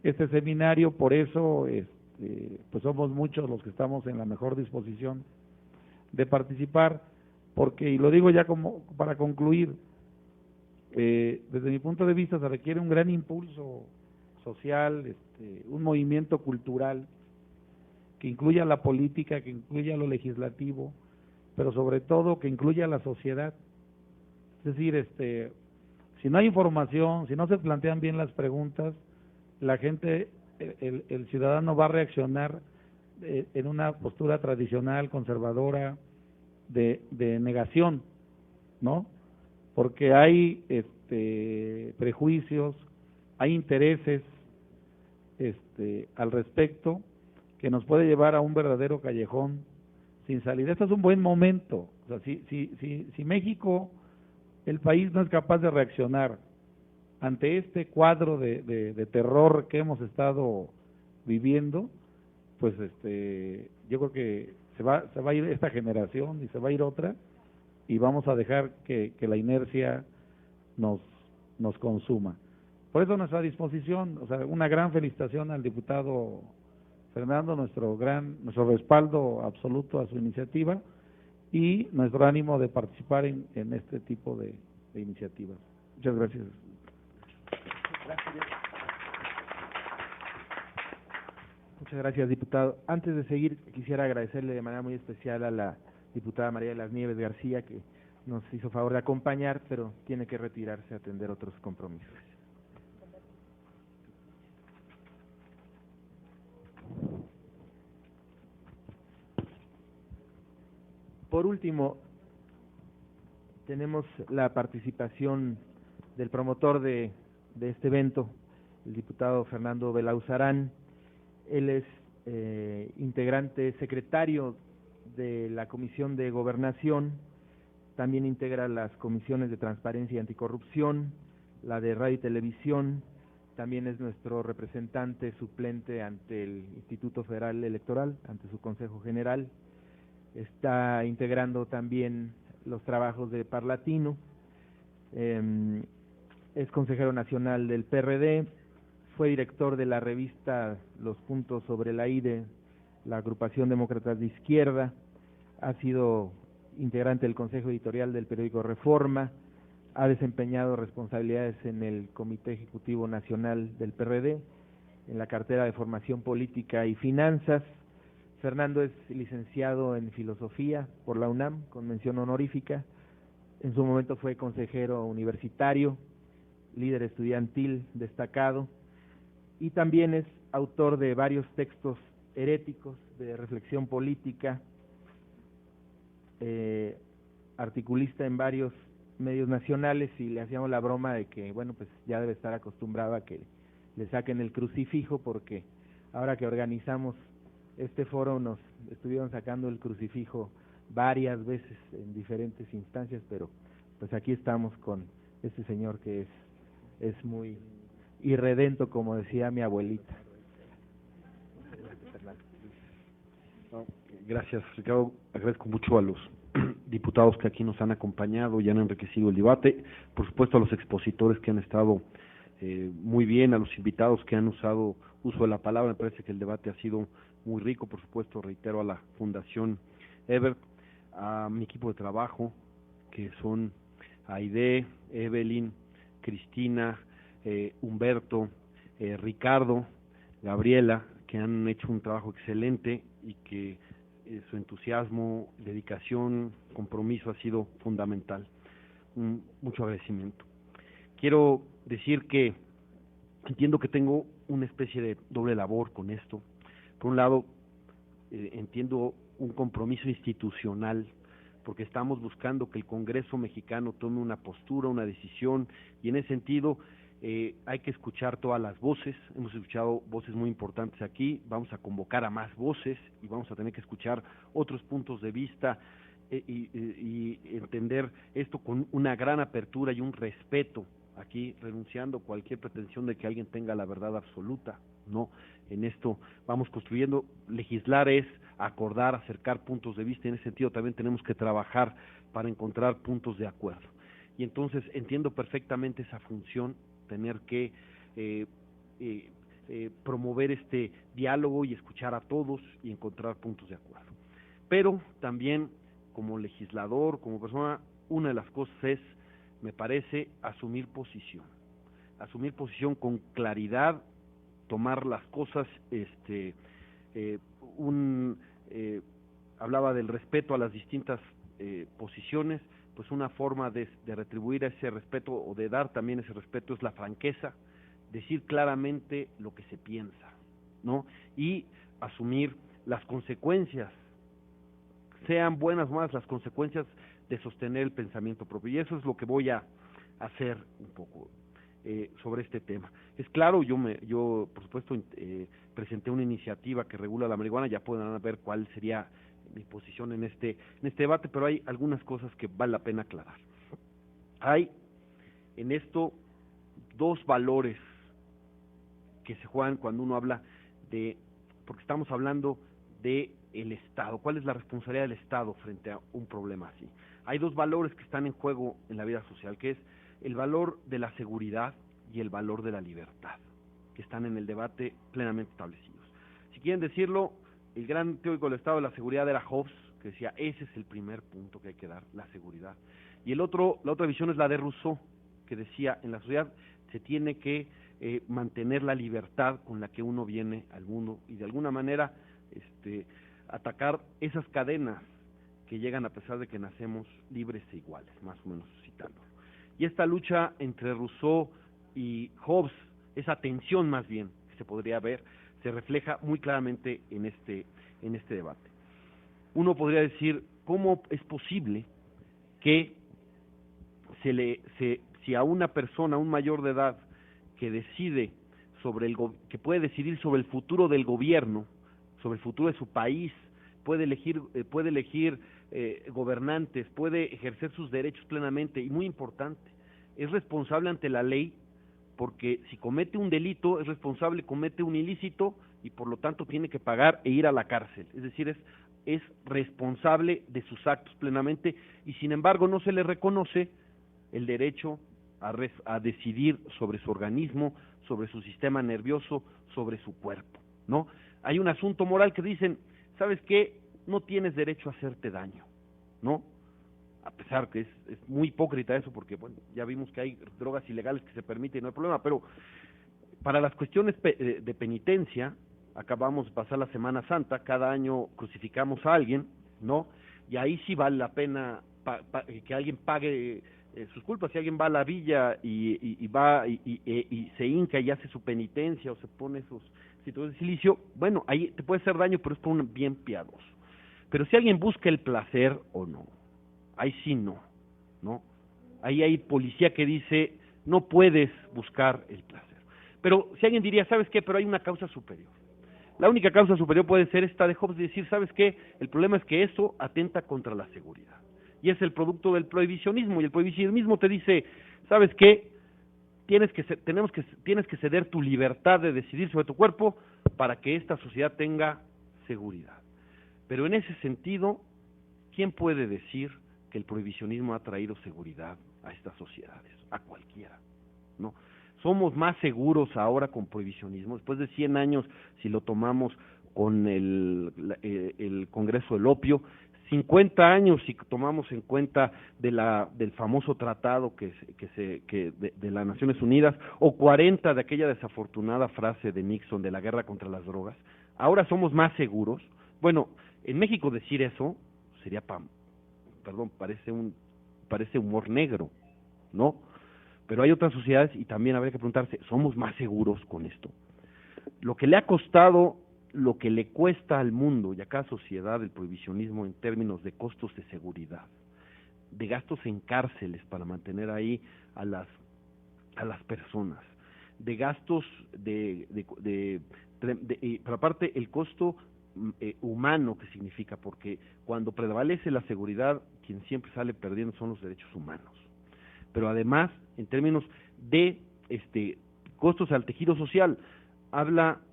este seminario, por eso pues somos muchos los que estamos en la mejor disposición de participar, porque, y lo digo ya como para concluir, desde mi punto de vista se requiere un gran impulso social, un movimiento cultural que incluya la política, que incluya lo legislativo, pero sobre todo que incluya a la sociedad. Es decir, si no hay información, si no se plantean bien las preguntas, la gente, el ciudadano va a reaccionar en una postura tradicional, conservadora, de negación, ¿no? Porque hay prejuicios, hay intereses al respecto que nos puede llevar a un verdadero callejón sin salida. Este es un buen momento. O sea, si México, el país, no es capaz de reaccionar ante este cuadro de terror que hemos estado viviendo, pues yo creo que se va a ir esta generación y se va a ir otra, y vamos a dejar que la inercia nos consuma. Por eso nuestra disposición, o sea, una gran felicitación al diputado Fernando, nuestro respaldo absoluto a su iniciativa y nuestro ánimo de participar en este tipo de iniciativas. Muchas gracias. Muchas gracias, diputado. Antes de seguir, quisiera agradecerle de manera muy especial a la diputada María de las Nieves García, que nos hizo favor de acompañar, pero tiene que retirarse a atender otros compromisos. por último, tenemos la participación del promotor de este evento, el diputado Fernando Belauzarán. Él es integrante, secretario de la Comisión de Gobernación, también integra las comisiones de Transparencia y Anticorrupción, la de Radio y Televisión, también es nuestro representante suplente ante el Instituto Federal Electoral, ante su Consejo General. Está integrando también los trabajos de Parlatino, es consejero nacional del PRD, fue director de la revista Los Puntos sobre la IDE, la Agrupación Demócratas de Izquierda, ha sido integrante del Consejo Editorial del periódico Reforma, ha desempeñado responsabilidades en el Comité Ejecutivo Nacional del PRD, en la cartera de Formación Política y Finanzas. Fernando es licenciado en Filosofía por la UNAM, con mención honorífica. En su momento fue consejero universitario, líder estudiantil destacado, y también es autor de varios textos heréticos de reflexión política, articulista en varios medios nacionales, y le hacíamos la broma de que, bueno, pues ya debe estar acostumbrado a que le saquen el crucifijo, porque ahora que organizamos este foro nos estuvieron sacando el crucifijo varias veces en diferentes instancias, pero pues aquí estamos con este señor que es muy irredento, como decía mi abuelita. Gracias, Ricardo. Agradezco mucho a los diputados que aquí nos han acompañado y han enriquecido el debate, por supuesto a los expositores que han estado muy bien, a los invitados que han usado uso de la palabra. Me parece que el debate ha sido muy rico. Por supuesto, reitero a la Fundación Ebert, a mi equipo de trabajo, que son Aide, Evelyn, Cristina, Humberto, Ricardo, Gabriela, que han hecho un trabajo excelente y que su entusiasmo, dedicación, compromiso ha sido fundamental. Mucho agradecimiento. Quiero decir que entiendo que tengo una especie de doble labor con esto. Por un lado, entiendo un compromiso institucional, porque estamos buscando que el Congreso mexicano tome una postura, una decisión, y en ese sentido hay que escuchar todas las voces. Hemos escuchado voces muy importantes aquí, vamos a convocar a más voces y vamos a tener que escuchar otros puntos de vista y entender esto con una gran apertura y un respeto, aquí renunciando a cualquier pretensión de que alguien tenga la verdad absoluta. No, en esto vamos construyendo. Legislar es acordar, acercar puntos de vista, y en ese sentido también tenemos que trabajar para encontrar puntos de acuerdo. Y entonces entiendo perfectamente esa función, tener que promover este diálogo y escuchar a todos y encontrar puntos de acuerdo. Pero también, como legislador, como persona, una de las cosas es, me parece, asumir posición con claridad, tomar las cosas, hablaba del respeto a las distintas posiciones. Pues una forma de retribuir ese respeto o de dar también ese respeto es la franqueza, decir claramente lo que se piensa, ¿no? Y asumir las consecuencias, sean buenas o malas, las consecuencias de sostener el pensamiento propio. Y eso es lo que voy a hacer un poco sobre este tema. Es claro, yo por supuesto presenté una iniciativa que regula la marihuana, ya pueden ver cuál sería mi posición en este debate, pero hay algunas cosas que vale la pena aclarar. Hay en esto dos valores que se juegan cuando uno habla porque estamos hablando de el Estado. ¿Cuál es la responsabilidad del Estado frente a un problema así? Hay dos valores que están en juego en la vida social, que es el valor de la seguridad y el valor de la libertad, que están en el debate plenamente establecidos. Si quieren decirlo, el gran teórico del Estado de la seguridad era Hobbes, que decía, ese es el primer punto que hay que dar, la seguridad. Y la otra visión es la de Rousseau, que decía, en la sociedad se tiene que mantener la libertad con la que uno viene al mundo y de alguna manera atacar esas cadenas que llegan a pesar de que nacemos libres e iguales, más o menos citándolo. Y esta lucha entre Rousseau y Hobbes, esa tensión más bien que se podría ver, se refleja muy claramente en este debate. Uno podría decir, ¿cómo es posible que si a una persona, a un mayor de edad, que decide que puede decidir sobre el futuro del gobierno, sobre el futuro de su país, puede elegir gobernantes, puede ejercer sus derechos plenamente, y muy importante, es responsable ante la ley, porque si comete un delito es responsable, comete un ilícito y por lo tanto tiene que pagar e ir a la cárcel, es decir, es responsable de sus actos plenamente, y sin embargo no se le reconoce el derecho a decidir sobre su organismo, sobre su sistema nervioso, sobre su cuerpo, ¿no? Hay un asunto moral que dicen, ¿sabes qué? No tienes derecho a hacerte daño, ¿no? A pesar que es muy hipócrita eso, porque bueno, ya vimos que hay drogas ilegales que se permiten y no hay problema, pero para las cuestiones de penitencia, acabamos de pasar la Semana Santa, cada año crucificamos a alguien, ¿no? Y ahí sí vale la pena que alguien pague sus culpas. Si alguien va a la villa y se hinca y hace su penitencia o se pone sus situaciones de silicio, bueno, ahí te puede hacer daño, pero es por un bien piadoso. Pero si alguien busca el placer o no, ahí sí no, ¿no? Ahí hay policía que dice, no puedes buscar el placer. Pero si alguien diría, ¿sabes qué? Pero hay una causa superior. La única causa superior puede ser esta de Hobbes, de decir, ¿sabes qué? El problema es que eso atenta contra la seguridad. Y es el producto del prohibicionismo, y el prohibicionismo te dice, ¿sabes qué? Tienes que ceder tu libertad de decidir sobre tu cuerpo para que esta sociedad tenga seguridad. Pero en ese sentido, ¿quién puede decir que el prohibicionismo ha traído seguridad a estas sociedades? A cualquiera, ¿no? Somos más seguros ahora con prohibicionismo, después de 100 años, si lo tomamos con el Congreso del Opio, 50 años si tomamos en cuenta del famoso tratado de las Naciones Unidas, o 40 de aquella desafortunada frase de Nixon de la guerra contra las drogas. Ahora somos más seguros. Bueno, en México decir eso sería parece humor negro, ¿no? Pero hay otras sociedades y también habría que preguntarse, ¿somos más seguros con esto? Lo que le ha costado, lo que le cuesta al mundo y a cada sociedad el prohibicionismo en términos de costos de seguridad, de gastos en cárceles para mantener ahí a las personas, de gastos pero aparte el costo humano que significa, porque cuando prevalece la seguridad, quien siempre sale perdiendo son los derechos humanos. Pero además, en términos de costos al tejido social,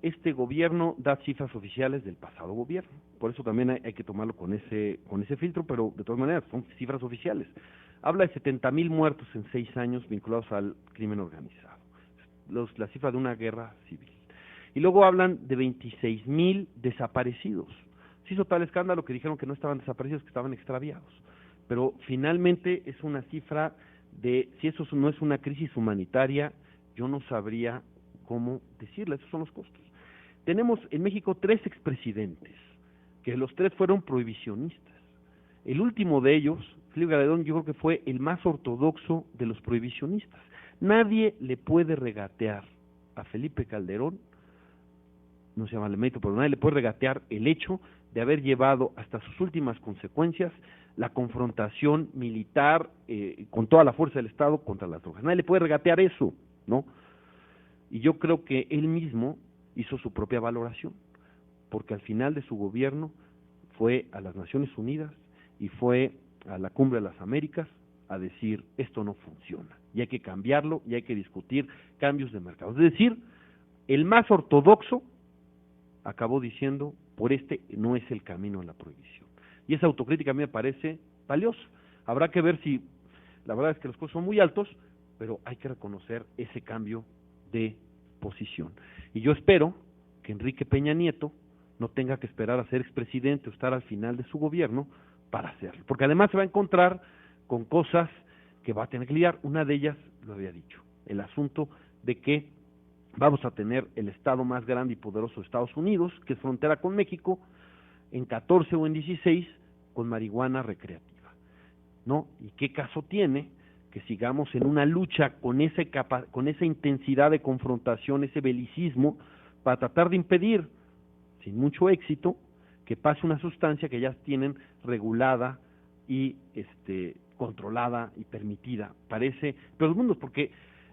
este gobierno da cifras oficiales del pasado gobierno, por eso también hay que tomarlo con ese filtro, pero de todas maneras son cifras oficiales. Habla de 70,000 muertos en 6 años vinculados al crimen organizado, la cifra de una guerra civil. Y luego hablan de 26,000 desaparecidos. Se hizo tal escándalo que dijeron que no estaban desaparecidos, que estaban extraviados. Pero finalmente es una cifra si eso no es una crisis humanitaria, yo no sabría cómo decirle, esos son los costos. Tenemos en México 3 expresidentes, que los 3 fueron prohibicionistas. El último de ellos, Felipe Calderón, yo creo que fue el más ortodoxo de los prohibicionistas. Nadie le puede regatear a Felipe Calderón, no se llama el mérito, pero nadie le puede regatear el hecho de haber llevado hasta sus últimas consecuencias la confrontación militar con toda la fuerza del Estado contra las drogas. Nadie le puede regatear eso, ¿no? Y yo creo que él mismo hizo su propia valoración, porque al final de su gobierno fue a las Naciones Unidas y fue a la Cumbre de las Américas a decir, esto no funciona, y hay que cambiarlo, y hay que discutir cambios de mercado. Es decir, el más ortodoxo acabó diciendo, no es el camino a la prohibición. Y esa autocrítica a mí me parece valiosa. Habrá que ver si, la verdad es que los costos son muy altos, pero hay que reconocer ese cambio de posición. Y yo espero que Enrique Peña Nieto no tenga que esperar a ser expresidente o estar al final de su gobierno para hacerlo, porque además se va a encontrar con cosas que va a tener que lidiar. Una de ellas, lo había dicho, el asunto de que vamos a tener el estado más grande y poderoso de Estados Unidos, que es frontera con México, en 14 o en 16, con marihuana recreativa, ¿no? ¿Y qué caso tiene que sigamos en una lucha con esa intensidad de confrontación, ese belicismo, para tratar de impedir, sin mucho éxito, que pase una sustancia que ya tienen regulada y controlada y permitida, parece, pero los mundos, porque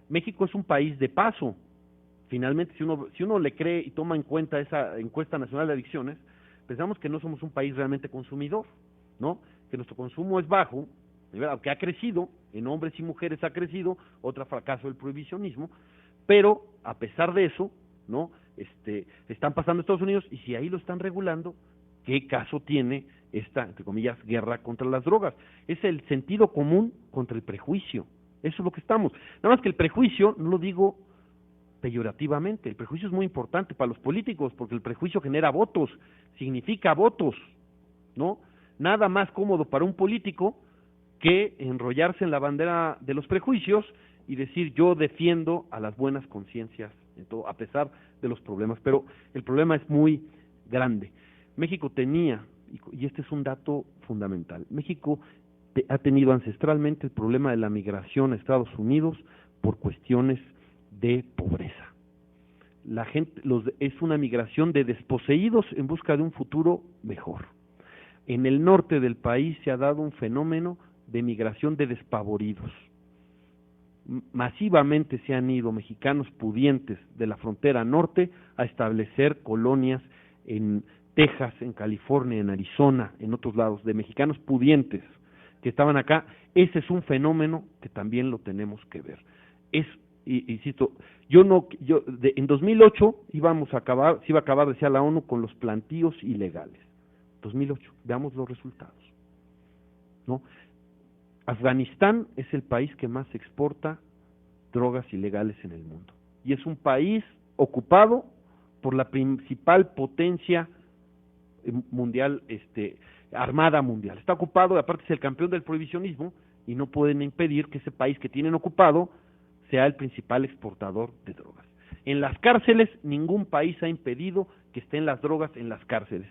México es un país de paso. Finalmente, si uno le cree y toma en cuenta esa encuesta nacional de adicciones, pensamos que no somos un país realmente consumidor, ¿no? Que nuestro consumo es bajo, aunque ha crecido, en hombres y mujeres ha crecido, otro fracaso del prohibicionismo, pero a pesar de eso, ¿no? Están pasando en Estados Unidos, y si ahí lo están regulando, ¿qué caso tiene esta, entre comillas, guerra contra las drogas? Es el sentido común contra el prejuicio, eso es lo que estamos. Nada más que el prejuicio, no lo digo peyorativamente, el prejuicio es muy importante para los políticos, porque el prejuicio genera votos, significa votos, ¿no? Nada más cómodo para un político que enrollarse en la bandera de los prejuicios y decir yo defiendo a las buenas conciencias, a pesar de los problemas, pero el problema es muy grande. México tenía, y este es un dato fundamental, México ha tenido ancestralmente el problema de la migración a Estados Unidos por cuestiones de pobreza. La gente, es una migración de desposeídos en busca de un futuro mejor. En el norte del país se ha dado un fenómeno de migración de despavoridos. Masivamente se han ido mexicanos pudientes de la frontera norte a establecer colonias en Texas, en California, en Arizona, en otros lados, de mexicanos pudientes que estaban acá. Ese es un fenómeno que también lo tenemos que ver. Insisto, en 2008 se iba a acabar, decía la ONU, con los plantíos ilegales. 2008, veamos los resultados, ¿no? Afganistán es el país que más exporta drogas ilegales en el mundo, y es un país ocupado por la principal potencia mundial, armada mundial. Está ocupado, aparte es el campeón del prohibicionismo, y no pueden impedir que ese país que tienen ocupado sea el principal exportador de drogas. En las cárceles, ningún país ha impedido que estén las drogas en las cárceles,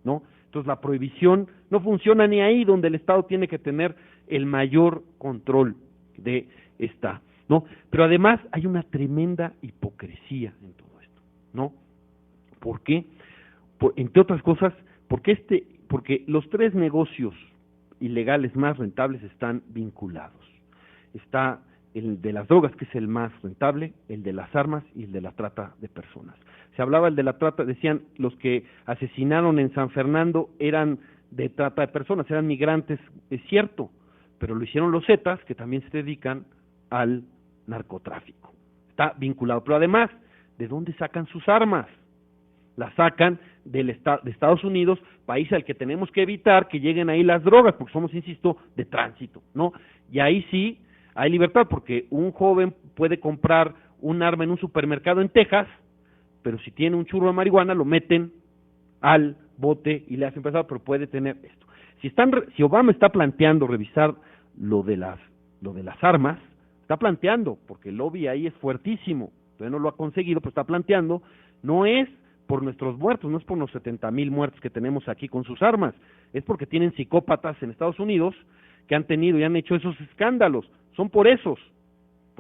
¿no? Entonces la prohibición no funciona ni ahí donde el Estado tiene que tener el mayor control de esta, ¿no? Pero además hay una tremenda hipocresía en todo esto, ¿no? ¿Por qué? Entre otras cosas, porque los tres negocios ilegales más rentables están vinculados. Está el de las drogas, que es el más rentable, el de las armas y el de la trata de personas. Se hablaba el de la trata, decían los que asesinaron en San Fernando eran de trata de personas, eran migrantes, es cierto, pero lo hicieron los Zetas, que también se dedican al narcotráfico. Está vinculado, pero además, ¿de dónde sacan sus armas? Las sacan de Estados Unidos, país al que tenemos que evitar que lleguen ahí las drogas, porque somos, insisto, de tránsito, ¿no? Y ahí sí hay libertad, porque un joven puede comprar un arma en un supermercado en Texas, pero si tiene un churro de marihuana, lo meten al bote y le hacen pesado, pero puede tener esto. Si Obama está planteando revisar lo de las armas, está planteando, porque el lobby ahí es fuertísimo, todavía no lo ha conseguido, pero está planteando, no es por nuestros muertos, no es por los 70,000 muertos que tenemos aquí con sus armas, es porque tienen psicópatas en Estados Unidos que han tenido y han hecho esos escándalos, son por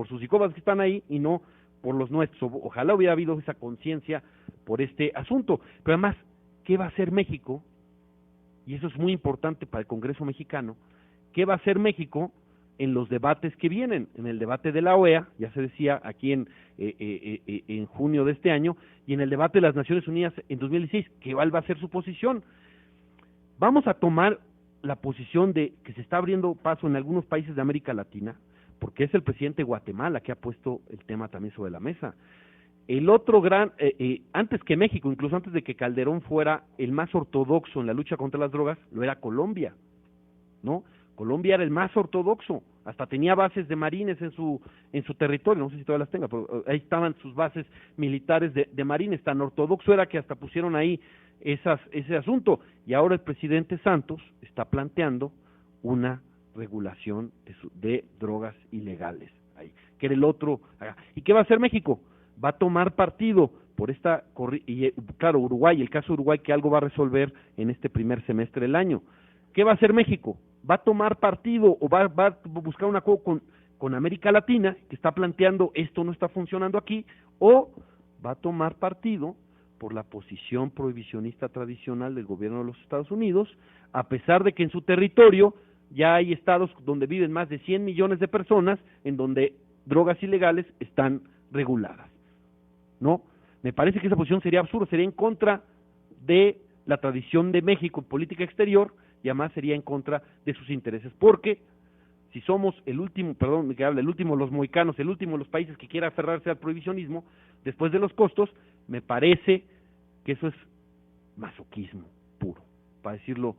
sus psicópatas que están ahí y no por los nuestros. Ojalá hubiera habido esa conciencia por este asunto, pero además, ¿qué va a hacer México? Y eso es muy importante para el Congreso mexicano. ¿Qué va a hacer México en los debates que vienen? En el debate de la OEA, ya se decía aquí en junio de este año, y en el debate de las Naciones Unidas en 2016, ¿cuál va a ser su posición? Vamos a tomar la posición de que se está abriendo paso en algunos países de América Latina, porque es el presidente de Guatemala que ha puesto el tema también sobre la mesa. El otro gran, antes que México, incluso antes de que Calderón fuera el más ortodoxo en la lucha contra las drogas, lo era Colombia, ¿no? Colombia era el más ortodoxo, hasta tenía bases de marines en su territorio, no sé si todavía las tenga, pero ahí estaban sus bases militares de marines, tan ortodoxo era que hasta pusieron ahí ese asunto, y ahora el presidente Santos está planteando una regulación de drogas ilegales, ahí, que era el otro. ¿Y qué va a hacer México? Va a tomar partido por claro, Uruguay, el caso de Uruguay, que algo va a resolver en este primer semestre del año. ¿Qué va a hacer México? Va a tomar partido o va a buscar un acuerdo con América Latina, que está planteando esto no está funcionando aquí, o va a tomar partido por la posición prohibicionista tradicional del gobierno de los Estados Unidos, a pesar de que en su territorio ya hay estados donde viven más de 100 millones de personas en donde drogas ilegales están reguladas, ¿no? Me parece que esa posición sería absurda, sería en contra de la tradición de México en política exterior y además sería en contra de sus intereses, porque si somos el último, perdón, que habla, el último de los mohicanos, el último de los países que quiera aferrarse al prohibicionismo, después de los costos, me parece que eso es masoquismo puro, para decirlo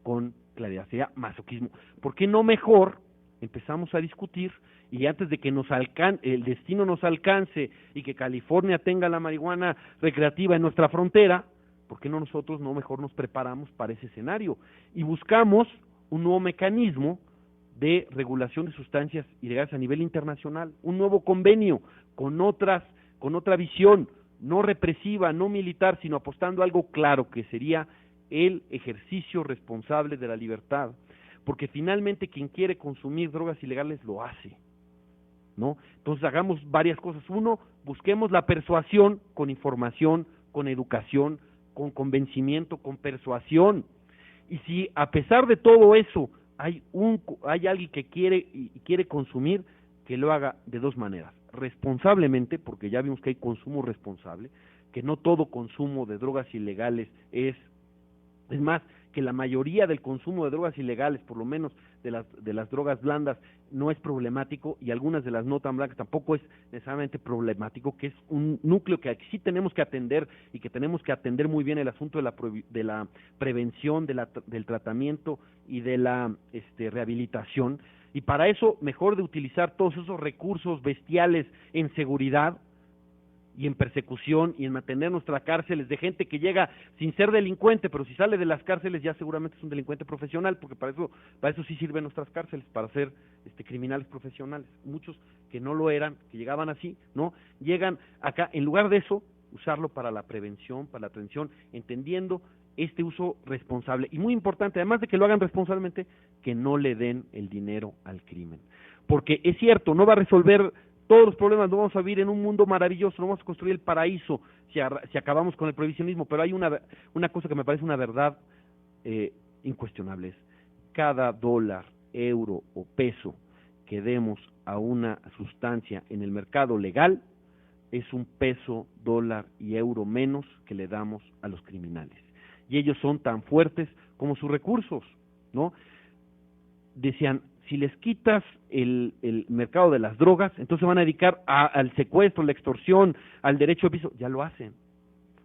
con claridad, sería masoquismo. ¿Por qué no mejor empezamos a discutir y antes de que el destino nos alcance y que California tenga la marihuana recreativa en nuestra frontera, ¿por qué no nosotros no mejor nos preparamos para ese escenario y buscamos un nuevo mecanismo de regulación de sustancias ilegales a nivel internacional, un nuevo convenio con otra visión, no represiva, no militar, sino apostando a algo claro, que sería el ejercicio responsable de la libertad, porque finalmente quien quiere consumir drogas ilegales lo hace, ¿no? Entonces hagamos varias cosas. Uno, busquemos la persuasión con información, con educación, con convencimiento, con persuasión. Y si a pesar de todo eso hay alguien que quiere consumir, que lo haga de dos maneras: responsablemente, porque ya vimos que hay consumo responsable, que no todo consumo de drogas ilegales es más, que la mayoría del consumo de drogas ilegales, por lo menos de las drogas blandas, no es problemático, y algunas de las no tan blancas tampoco es necesariamente problemático, que es un núcleo que sí tenemos que atender, y que tenemos que atender muy bien el asunto de la prevención, del tratamiento y de la rehabilitación, y para eso mejor de utilizar todos esos recursos bestiales en seguridad y en persecución y en mantener nuestras cárceles de gente que llega sin ser delincuente, pero si sale de las cárceles ya seguramente es un delincuente profesional, porque para eso sí sirven nuestras cárceles, para ser criminales profesionales. Muchos que no lo eran, que llegaban así, ¿no? Llegan acá, en lugar de eso, usarlo para la prevención, para la atención, entendiendo este uso responsable. Y muy importante, además de que lo hagan responsablemente, que no le den el dinero al crimen. Porque es cierto, no va a resolver todos los problemas, no vamos a vivir en un mundo maravilloso, no vamos a construir el paraíso si acabamos con el prohibicionismo, pero hay una cosa que me parece una verdad incuestionable: es cada dólar, euro o peso que demos a una sustancia en el mercado legal es un peso, dólar y euro menos que le damos a los criminales. Y ellos son tan fuertes como sus recursos, ¿no? Decían, si les quitas el mercado de las drogas, entonces se van a dedicar al secuestro, la extorsión, al derecho de piso. Ya lo hacen.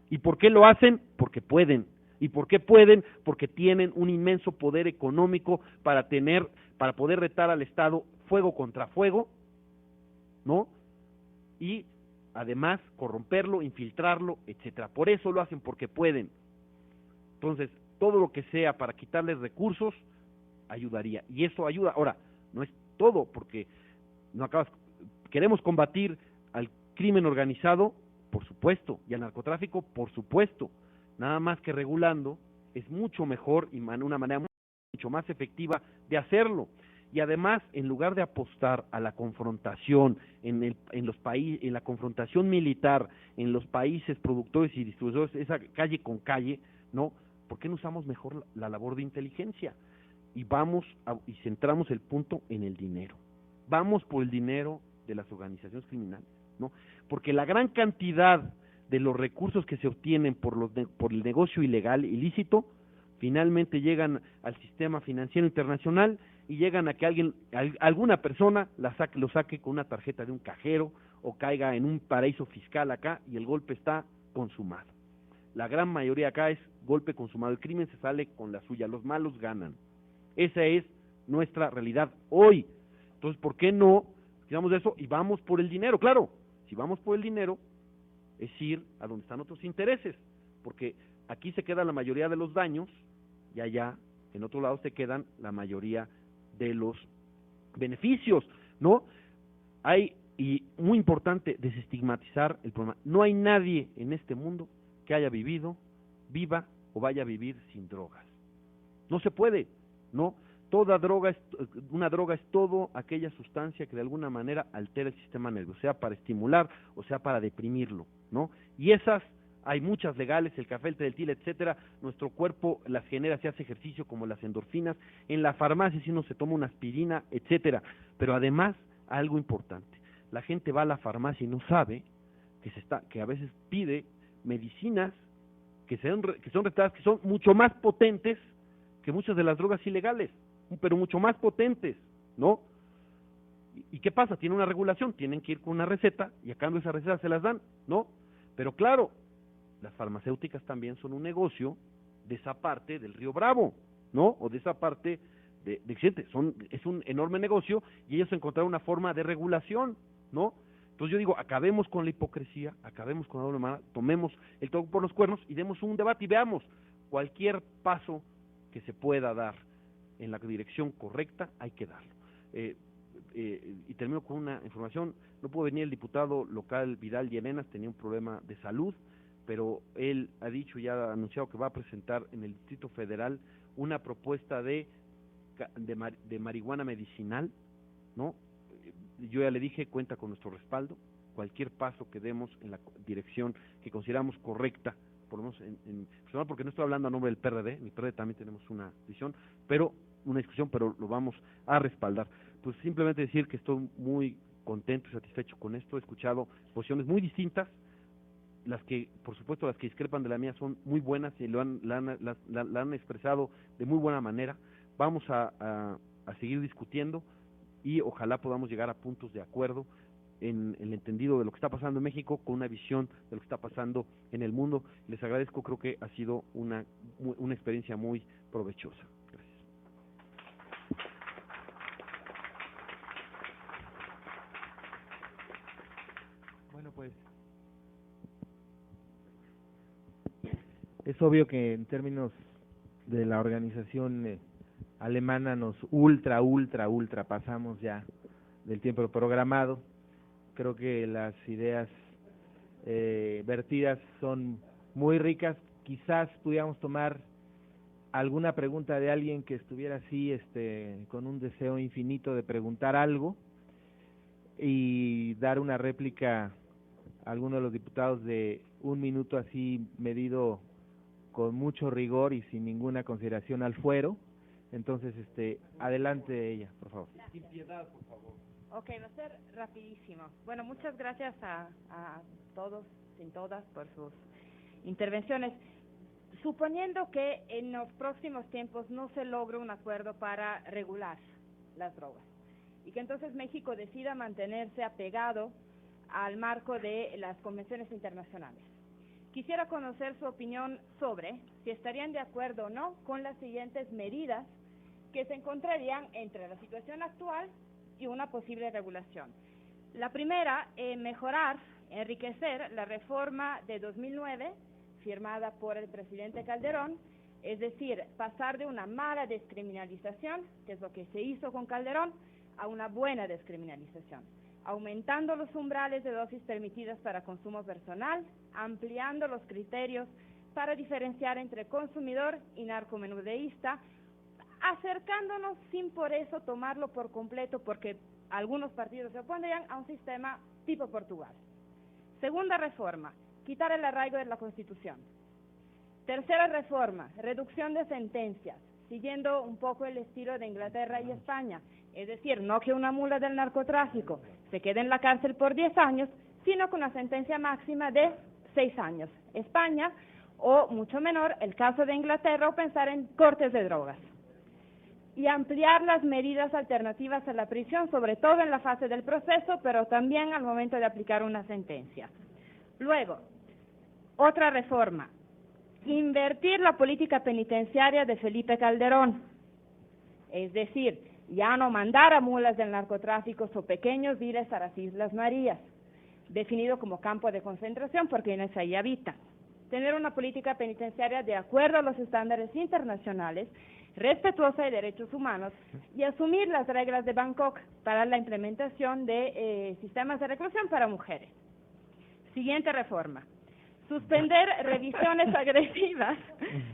¿Y por qué lo hacen? Porque pueden. ¿Y por qué pueden? Porque tienen un inmenso poder económico para poder retar al Estado fuego contra fuego, ¿no? Y además corromperlo, infiltrarlo, etcétera. Por eso lo hacen, porque pueden. Entonces, todo lo que sea para quitarles recursos ayudaría, y eso ayuda. Ahora, no es todo, porque queremos combatir al crimen organizado, por supuesto, y al narcotráfico, por supuesto, nada más que regulando es mucho mejor y una manera mucho más efectiva de hacerlo. Y además, en lugar de apostar a la confrontación en los países, en la confrontación militar en los países productores y distribuidores, esa calle con calle, ¿no? ¿Por qué no usamos mejor la labor de inteligencia? Y y centramos el punto en el dinero. Vamos por el dinero de las organizaciones criminales, ¿no? Porque la gran cantidad de los recursos que se obtienen por el negocio ilegal, ilícito, finalmente llegan al sistema financiero internacional y llegan a que alguna persona lo saque con una tarjeta de un cajero o caiga en un paraíso fiscal acá, y el golpe está consumado. La gran mayoría acá es golpe consumado. El crimen se sale con la suya, los malos ganan. Esa es nuestra realidad hoy. Entonces, ¿por qué no digamos eso y vamos por el dinero? Claro, si vamos por el dinero es ir a donde están otros intereses, porque aquí se queda la mayoría de los daños y allá, en otro lado, se quedan la mayoría de los beneficios, ¿no? Y muy importante, desestigmatizar el problema. No hay nadie en este mundo que haya vivido, viva o vaya a vivir sin drogas. No se puede, ¿no? Una droga es todo aquella sustancia que de alguna manera altera el sistema nervioso, sea para estimular o sea para deprimirlo, ¿no? Y esas hay muchas legales, el café, el té del til, etcétera, nuestro cuerpo las genera si hace ejercicio, como las endorfinas, en la farmacia si uno se toma una aspirina, etcétera, pero además, algo importante, la gente va a la farmacia y no sabe que a veces pide medicinas que son recetadas, que son mucho más potentes que muchas de las drogas ilegales, pero mucho más potentes, ¿no? ¿Y qué pasa? Tiene una regulación, tienen que ir con una receta y a cambio de esa receta se las dan, ¿no? Pero claro, las farmacéuticas también son un negocio de esa parte del Río Bravo, ¿no? O de esa parte de Occidente, es un enorme negocio y ellos encontraron una forma de regulación, ¿no? Entonces yo digo, acabemos con la hipocresía, acabemos con la doble moral, tomemos el toro por los cuernos y demos un debate y veamos cualquier paso que se pueda dar en la dirección correcta, hay que darlo. Y termino con una información, no pudo venir el diputado local Vidal Llenenas, tenía un problema de salud, pero él ha dicho, ya ha anunciado que va a presentar en el Distrito Federal una propuesta de marihuana medicinal, ¿no? Yo ya le dije, cuenta con nuestro respaldo, cualquier paso que demos en la dirección que consideramos correcta, por lo menos personal, porque no estoy hablando a nombre del PRD, en el PRD también tenemos una discusión, pero lo vamos a respaldar. Pues simplemente decir que estoy muy contento y satisfecho con esto, he escuchado posiciones muy distintas, las que, por supuesto, las que discrepan de la mía son muy buenas y la han expresado de muy buena manera. Vamos a seguir discutiendo y ojalá podamos llegar a puntos de acuerdo en el entendido de lo que está pasando en México, con una visión de lo que está pasando en el mundo. Les agradezco, creo que ha sido una experiencia muy provechosa. Gracias. Bueno, pues es obvio que en términos de la organización alemana nos ultra pasamos ya del tiempo programado. Creo que las ideas vertidas son muy ricas. Quizás pudiéramos tomar alguna pregunta de alguien que estuviera así con un deseo infinito de preguntar algo y dar una réplica a alguno de los diputados de 1 minuto, así medido con mucho rigor y sin ninguna consideración al fuero. Entonces, adelante ella, por favor. Sin piedad, por favor. Ok, va a ser rapidísimo. Bueno, muchas gracias a todos y todas por sus intervenciones. Suponiendo que en los próximos tiempos no se logre un acuerdo para regular las drogas y que entonces México decida mantenerse apegado al marco de las convenciones internacionales, quisiera conocer su opinión sobre si estarían de acuerdo o no con las siguientes medidas que se encontrarían entre la situación actual y una posible regulación. La primera, mejorar, enriquecer la reforma de 2009, firmada por el presidente Calderón, es decir, pasar de una mala descriminalización, que es lo que se hizo con Calderón, a una buena descriminalización, aumentando los umbrales de dosis permitidas para consumo personal, ampliando los criterios para diferenciar entre consumidor y narcomenudista, acercándonos sin por eso tomarlo por completo, porque algunos partidos se oponen a un sistema tipo Portugal. Segunda reforma, quitar el arraigo de la Constitución. Tercera reforma, reducción de sentencias, siguiendo un poco el estilo de Inglaterra y España, es decir, no que una mula del narcotráfico se quede en la cárcel por 10 años, sino con una sentencia máxima de 6 años. España, o mucho menor, el caso de Inglaterra, o pensar en cortes de drogas. Y ampliar las medidas alternativas a la prisión, sobre todo en la fase del proceso, pero también al momento de aplicar una sentencia. Luego, otra reforma, invertir la política penitenciaria de Felipe Calderón, es decir, ya no mandar a mulas del narcotráfico o pequeños viles a las Islas Marías, definido como campo de concentración por quienes ahí habitan. Tener una política penitenciaria de acuerdo a los estándares internacionales, respetuosa de derechos humanos y asumir las reglas de Bangkok para la implementación de sistemas de reclusión para mujeres. Siguiente reforma, suspender revisiones agresivas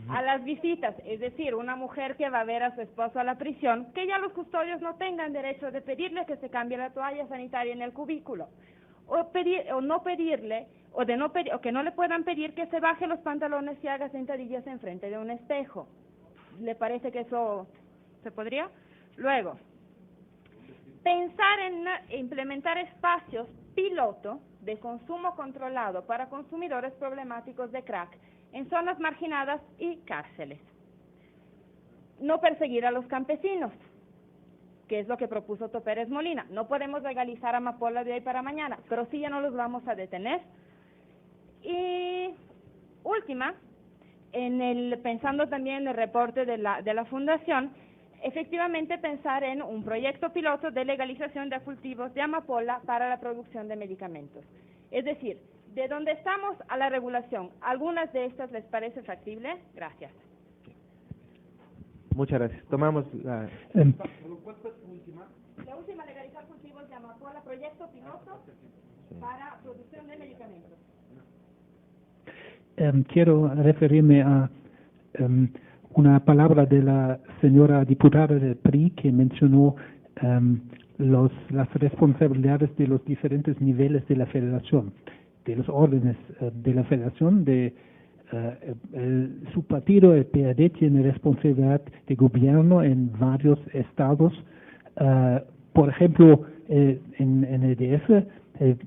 a las visitas, es decir, una mujer que va a ver a su esposo a la prisión, que ya los custodios no tengan derecho de pedirle que se cambie la toalla sanitaria en el cubículo, o no pedirle o que no le puedan pedir que se baje los pantalones y haga sentadillas enfrente de un espejo. ¿Le parece que eso se podría? Luego, pensar en implementar espacios piloto de consumo controlado para consumidores problemáticos de crack en zonas marginadas y cárceles. No perseguir a los campesinos, que es lo que propuso Otto Pérez Molina. No podemos legalizar amapola de hoy para mañana, pero sí ya no los vamos a detener. Y última, pensando también en el reporte de la Fundación, efectivamente pensar en un proyecto piloto de legalización de cultivos de amapola para la producción de medicamentos. Es decir, de donde estamos a la regulación, ¿algunas de estas les parece factible? Gracias. Muchas gracias. Tomamos la... La última, legalizar cultivos de amapola, proyecto piloto para producción de medicamentos. Quiero referirme a una palabra de la señora diputada del PRI que mencionó las responsabilidades de los diferentes niveles de la federación, de los órdenes de la federación. Su partido, el PAD, tiene responsabilidad de gobierno en varios estados. Por ejemplo, en el DF, el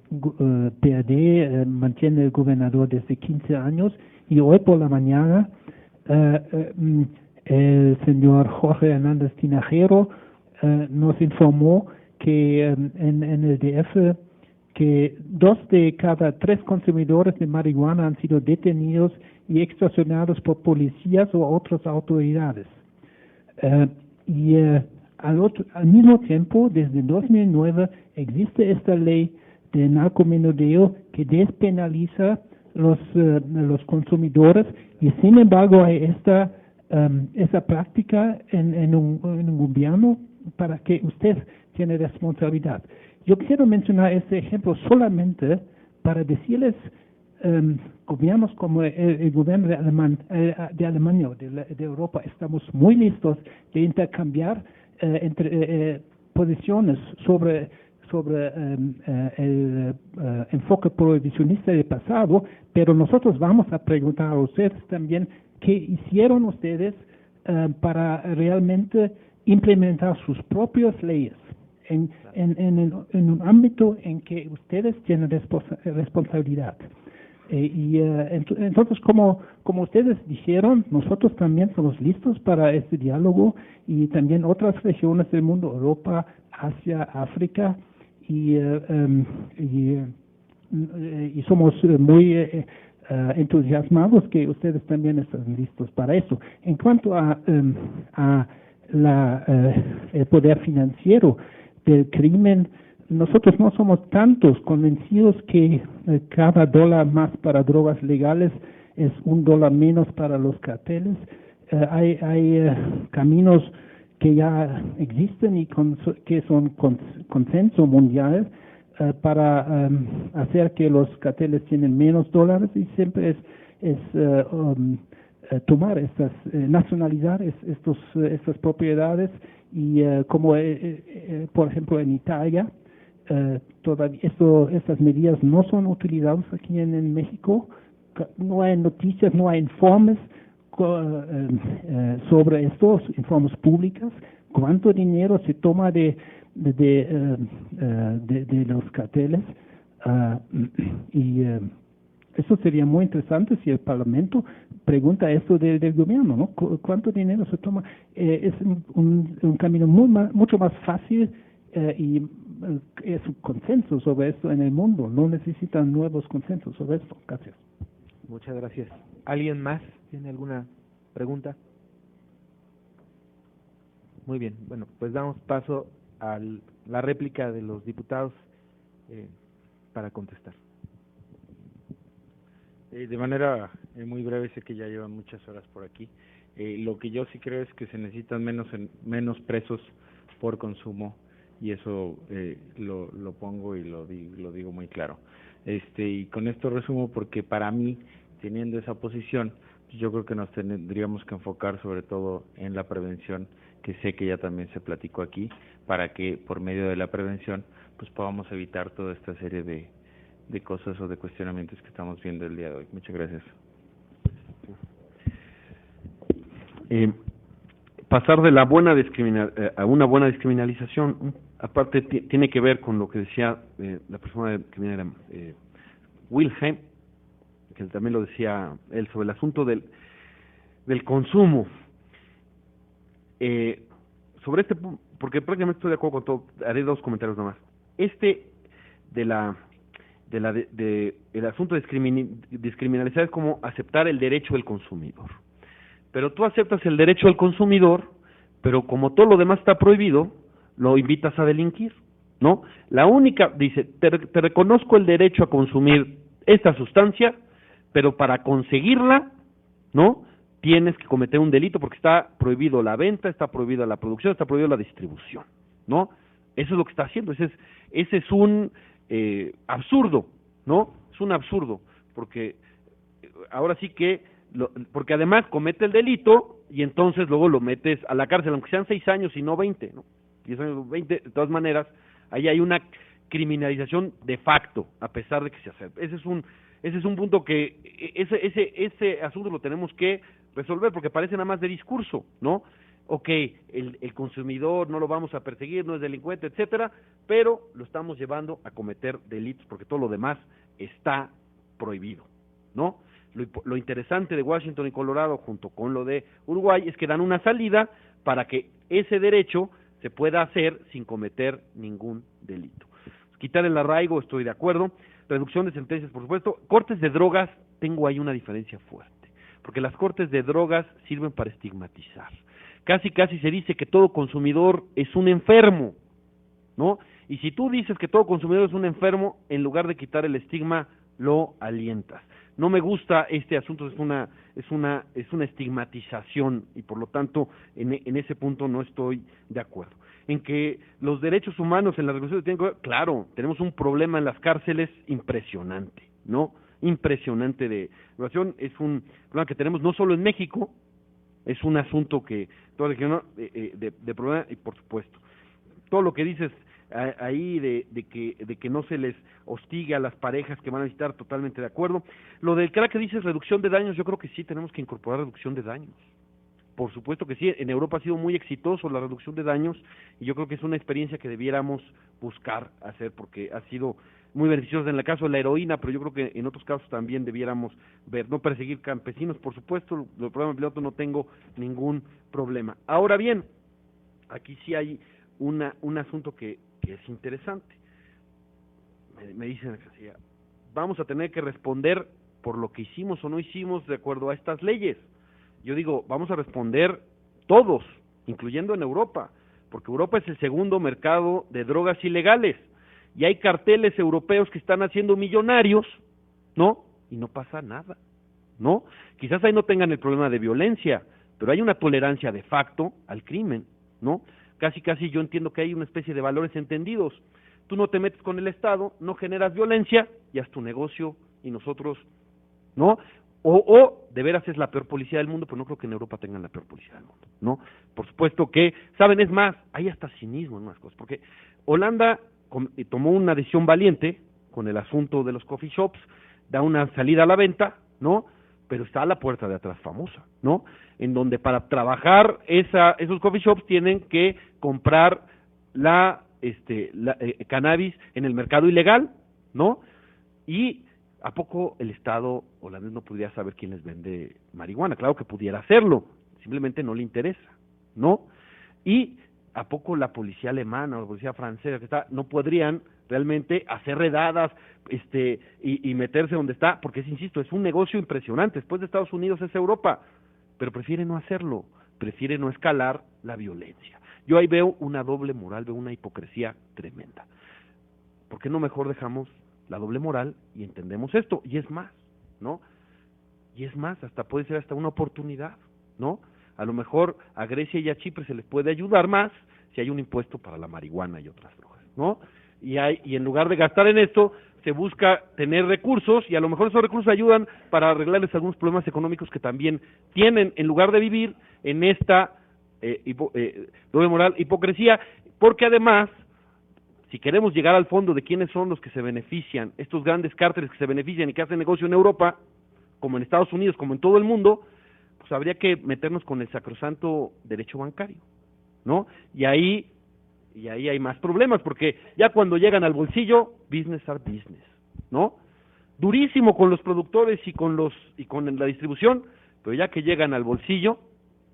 PAD mantiene el gobernador desde 15 años y hoy por la mañana el señor Jorge Hernández Tinajero nos informó que en el DF que 2 de cada 3 consumidores de marihuana han sido detenidos y extorsionados por policías o otras autoridades. Al mismo tiempo, desde 2009 existe esta ley de narcomenudeo que despenaliza los consumidores y sin embargo hay esta práctica en un gobierno para que usted tiene responsabilidad. Yo quiero mencionar este ejemplo solamente para decirles gobiernos como el gobierno de Alemania o de Europa estamos muy listos de intercambiar entre posiciones sobre el enfoque prohibicionista del pasado, pero nosotros vamos a preguntar a ustedes también qué hicieron ustedes para realmente implementar sus propias leyes en un ámbito en que ustedes tienen responsabilidad. Entonces, como ustedes dijeron, nosotros también somos listos para este diálogo y también otras regiones del mundo, Europa, Asia, África, y somos muy entusiasmados que ustedes también están listos para eso. En cuanto a el poder financiero del crimen, nosotros no somos tantos convencidos que cada $1 más para drogas legales es $1 menos para los carteles. Hay caminos que ya existen y que son consenso mundial para hacer que los carteles tienen menos dólares y siempre es tomar nacionalizar estas propiedades y como por ejemplo en Italia todavía estas medidas no son utilizadas aquí en México. No hay noticias, no hay informes sobre estos, informes públicos, cuánto dinero se toma de los carteles y eso sería muy interesante si el Parlamento pregunta esto del gobierno, ¿no? ¿Cuánto dinero se toma? Es un camino mucho más fácil y es un consenso sobre esto en el mundo. No necesitan nuevos consensos sobre esto. Gracias. Muchas gracias. ¿Alguien más tiene alguna pregunta? Muy bien. Bueno, pues damos paso a la réplica de los diputados para contestar. De manera muy breve, sé que ya llevan muchas horas por aquí. Lo que yo sí creo es que se necesitan menos presos por consumo y eso lo pongo y lo digo muy claro. Y con esto resumo porque para mí, teniendo esa posición, yo creo que nos tendríamos que enfocar sobre todo en la prevención, que sé que ya también se platicó aquí, para que por medio de la prevención pues podamos evitar toda esta serie de cosas o de cuestionamientos que estamos viendo el día de hoy. Muchas gracias. Pasar de la buena a una buena descriminalización, aparte tiene que ver con lo que decía la persona que viene era Wilhelm, que también lo decía él, sobre el asunto del consumo. Sobre este punto, porque prácticamente estoy de acuerdo con todo, haré dos comentarios nomás. El asunto de descriminalizar es como aceptar el derecho del consumidor. Pero tú aceptas el derecho del consumidor, pero como todo lo demás está prohibido, lo invitas a delinquir, ¿no? La única, dice, te reconozco el derecho a consumir esta sustancia, pero para conseguirla, ¿no?, tienes que cometer un delito porque está prohibido la venta, está prohibida la producción, está prohibido la distribución, ¿no? Eso es lo que está haciendo. Ese es un absurdo, ¿no? Es un absurdo, porque ahora sí que, porque además comete el delito y entonces luego lo metes a la cárcel, aunque sean 6 años y no 20, ¿no? 10 años, 20, de todas maneras, ahí hay una criminalización de facto, a pesar de que se acepte. Ese es un punto que, ese asunto lo tenemos que resolver, porque parece nada más de discurso, ¿no? Ok, el consumidor no lo vamos a perseguir, no es delincuente, etcétera, pero lo estamos llevando a cometer delitos, porque todo lo demás está prohibido, ¿no? Lo interesante de Washington y Colorado, junto con lo de Uruguay, es que dan una salida para que ese derecho se pueda hacer sin cometer ningún delito. Quitar el arraigo, estoy de acuerdo. Reducción de sentencias, por supuesto. Cortes de drogas, tengo ahí una diferencia fuerte, porque las cortes de drogas sirven para estigmatizar. Casi se dice que todo consumidor es un enfermo, ¿no? Y si tú dices que todo consumidor es un enfermo, en lugar de quitar el estigma, lo alientas. No me gusta este asunto, es una estigmatización, y por lo tanto en ese punto no estoy de acuerdo. En que los derechos humanos en la regulación tienen que ver, claro, tenemos un problema en las cárceles impresionante, ¿no? Impresionante de regulación, es un problema que tenemos no solo en México, es un asunto que toda la región de problema, y por supuesto todo lo que dices ahí de que no se les hostigue a las parejas que van a visitar, totalmente de acuerdo. Lo del crack que dices reducción de daños, yo creo que sí tenemos que incorporar reducción de daños. Por supuesto que sí, en Europa ha sido muy exitoso la reducción de daños y yo creo que es una experiencia que debiéramos buscar hacer porque ha sido muy beneficiosa en el caso de la heroína, pero yo creo que en otros casos también debiéramos ver, no perseguir campesinos, por supuesto, el programa piloto no tengo ningún problema. Ahora bien, aquí sí hay un asunto que es interesante. Me dicen que vamos a tener que responder por lo que hicimos o no hicimos de acuerdo a estas leyes. Yo digo, vamos a responder todos, incluyendo en Europa, porque Europa es el segundo mercado de drogas ilegales, y hay carteles europeos que están haciendo millonarios, ¿no? Y no pasa nada, ¿no? Quizás ahí no tengan el problema de violencia, pero hay una tolerancia de facto al crimen, ¿no? Casi yo entiendo que hay una especie de valores entendidos. Tú no te metes con el Estado, no generas violencia, y haz tu negocio, y nosotros, ¿no? O de veras es la peor policía del mundo, pero no creo que en Europa tengan la peor policía del mundo, ¿no? Por supuesto que, ¿saben? Es más, hay hasta cinismo en unas cosas, porque Holanda tomó una decisión valiente con el asunto de los coffee shops, da una salida a la venta, ¿no? Pero está a la puerta de atrás famosa, ¿no? En donde para trabajar esos coffee shops tienen que comprar cannabis en el mercado ilegal, ¿no? Y ¿a poco el Estado holandés no podría saber quién les vende marihuana? Claro que pudiera hacerlo, simplemente no le interesa, ¿no? Y ¿a poco la policía alemana o la policía francesa no podrían realmente hacer redadas y meterse donde está? Porque insisto, es un negocio impresionante. Después de Estados Unidos es Europa, pero prefiere no hacerlo, prefiere no escalar la violencia. Yo ahí veo una doble moral, veo una hipocresía tremenda. ¿Por qué no mejor dejamos la doble moral y entendemos esto? Y es más, ¿no? Y es más, hasta puede ser hasta una oportunidad, ¿no? A lo mejor a Grecia y a Chipre se les puede ayudar más si hay un impuesto para la marihuana y otras drogas, ¿no? Y en lugar de gastar en esto, se busca tener recursos, y a lo mejor esos recursos ayudan para arreglarles algunos problemas económicos que también tienen, en lugar de vivir en esta doble moral, hipocresía, porque además, si queremos llegar al fondo de quiénes son los que se benefician, estos grandes cárteles que se benefician y que hacen negocio en Europa, como en Estados Unidos, como en todo el mundo, pues habría que meternos con el sacrosanto derecho bancario, ¿no? Y ahí hay más problemas, porque ya cuando llegan al bolsillo, business are business, ¿no? Durísimo con los productores y con la distribución, pero ya que llegan al bolsillo,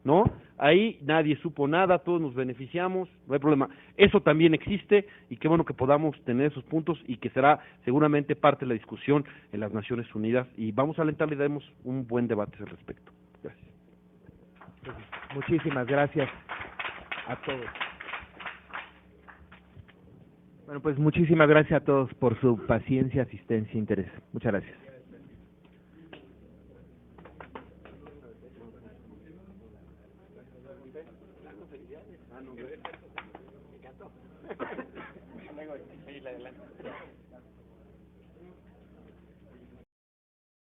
¿no? Ahí nadie supo nada, todos nos beneficiamos, no hay problema. Eso también existe y qué bueno que podamos tener esos puntos y que será seguramente parte de la discusión en las Naciones Unidas y vamos a alentarle y daremos un buen debate al respecto. Gracias. Muchísimas gracias a todos. Bueno, pues muchísimas gracias a todos por su paciencia, asistencia e interés. Muchas gracias. Me encantó.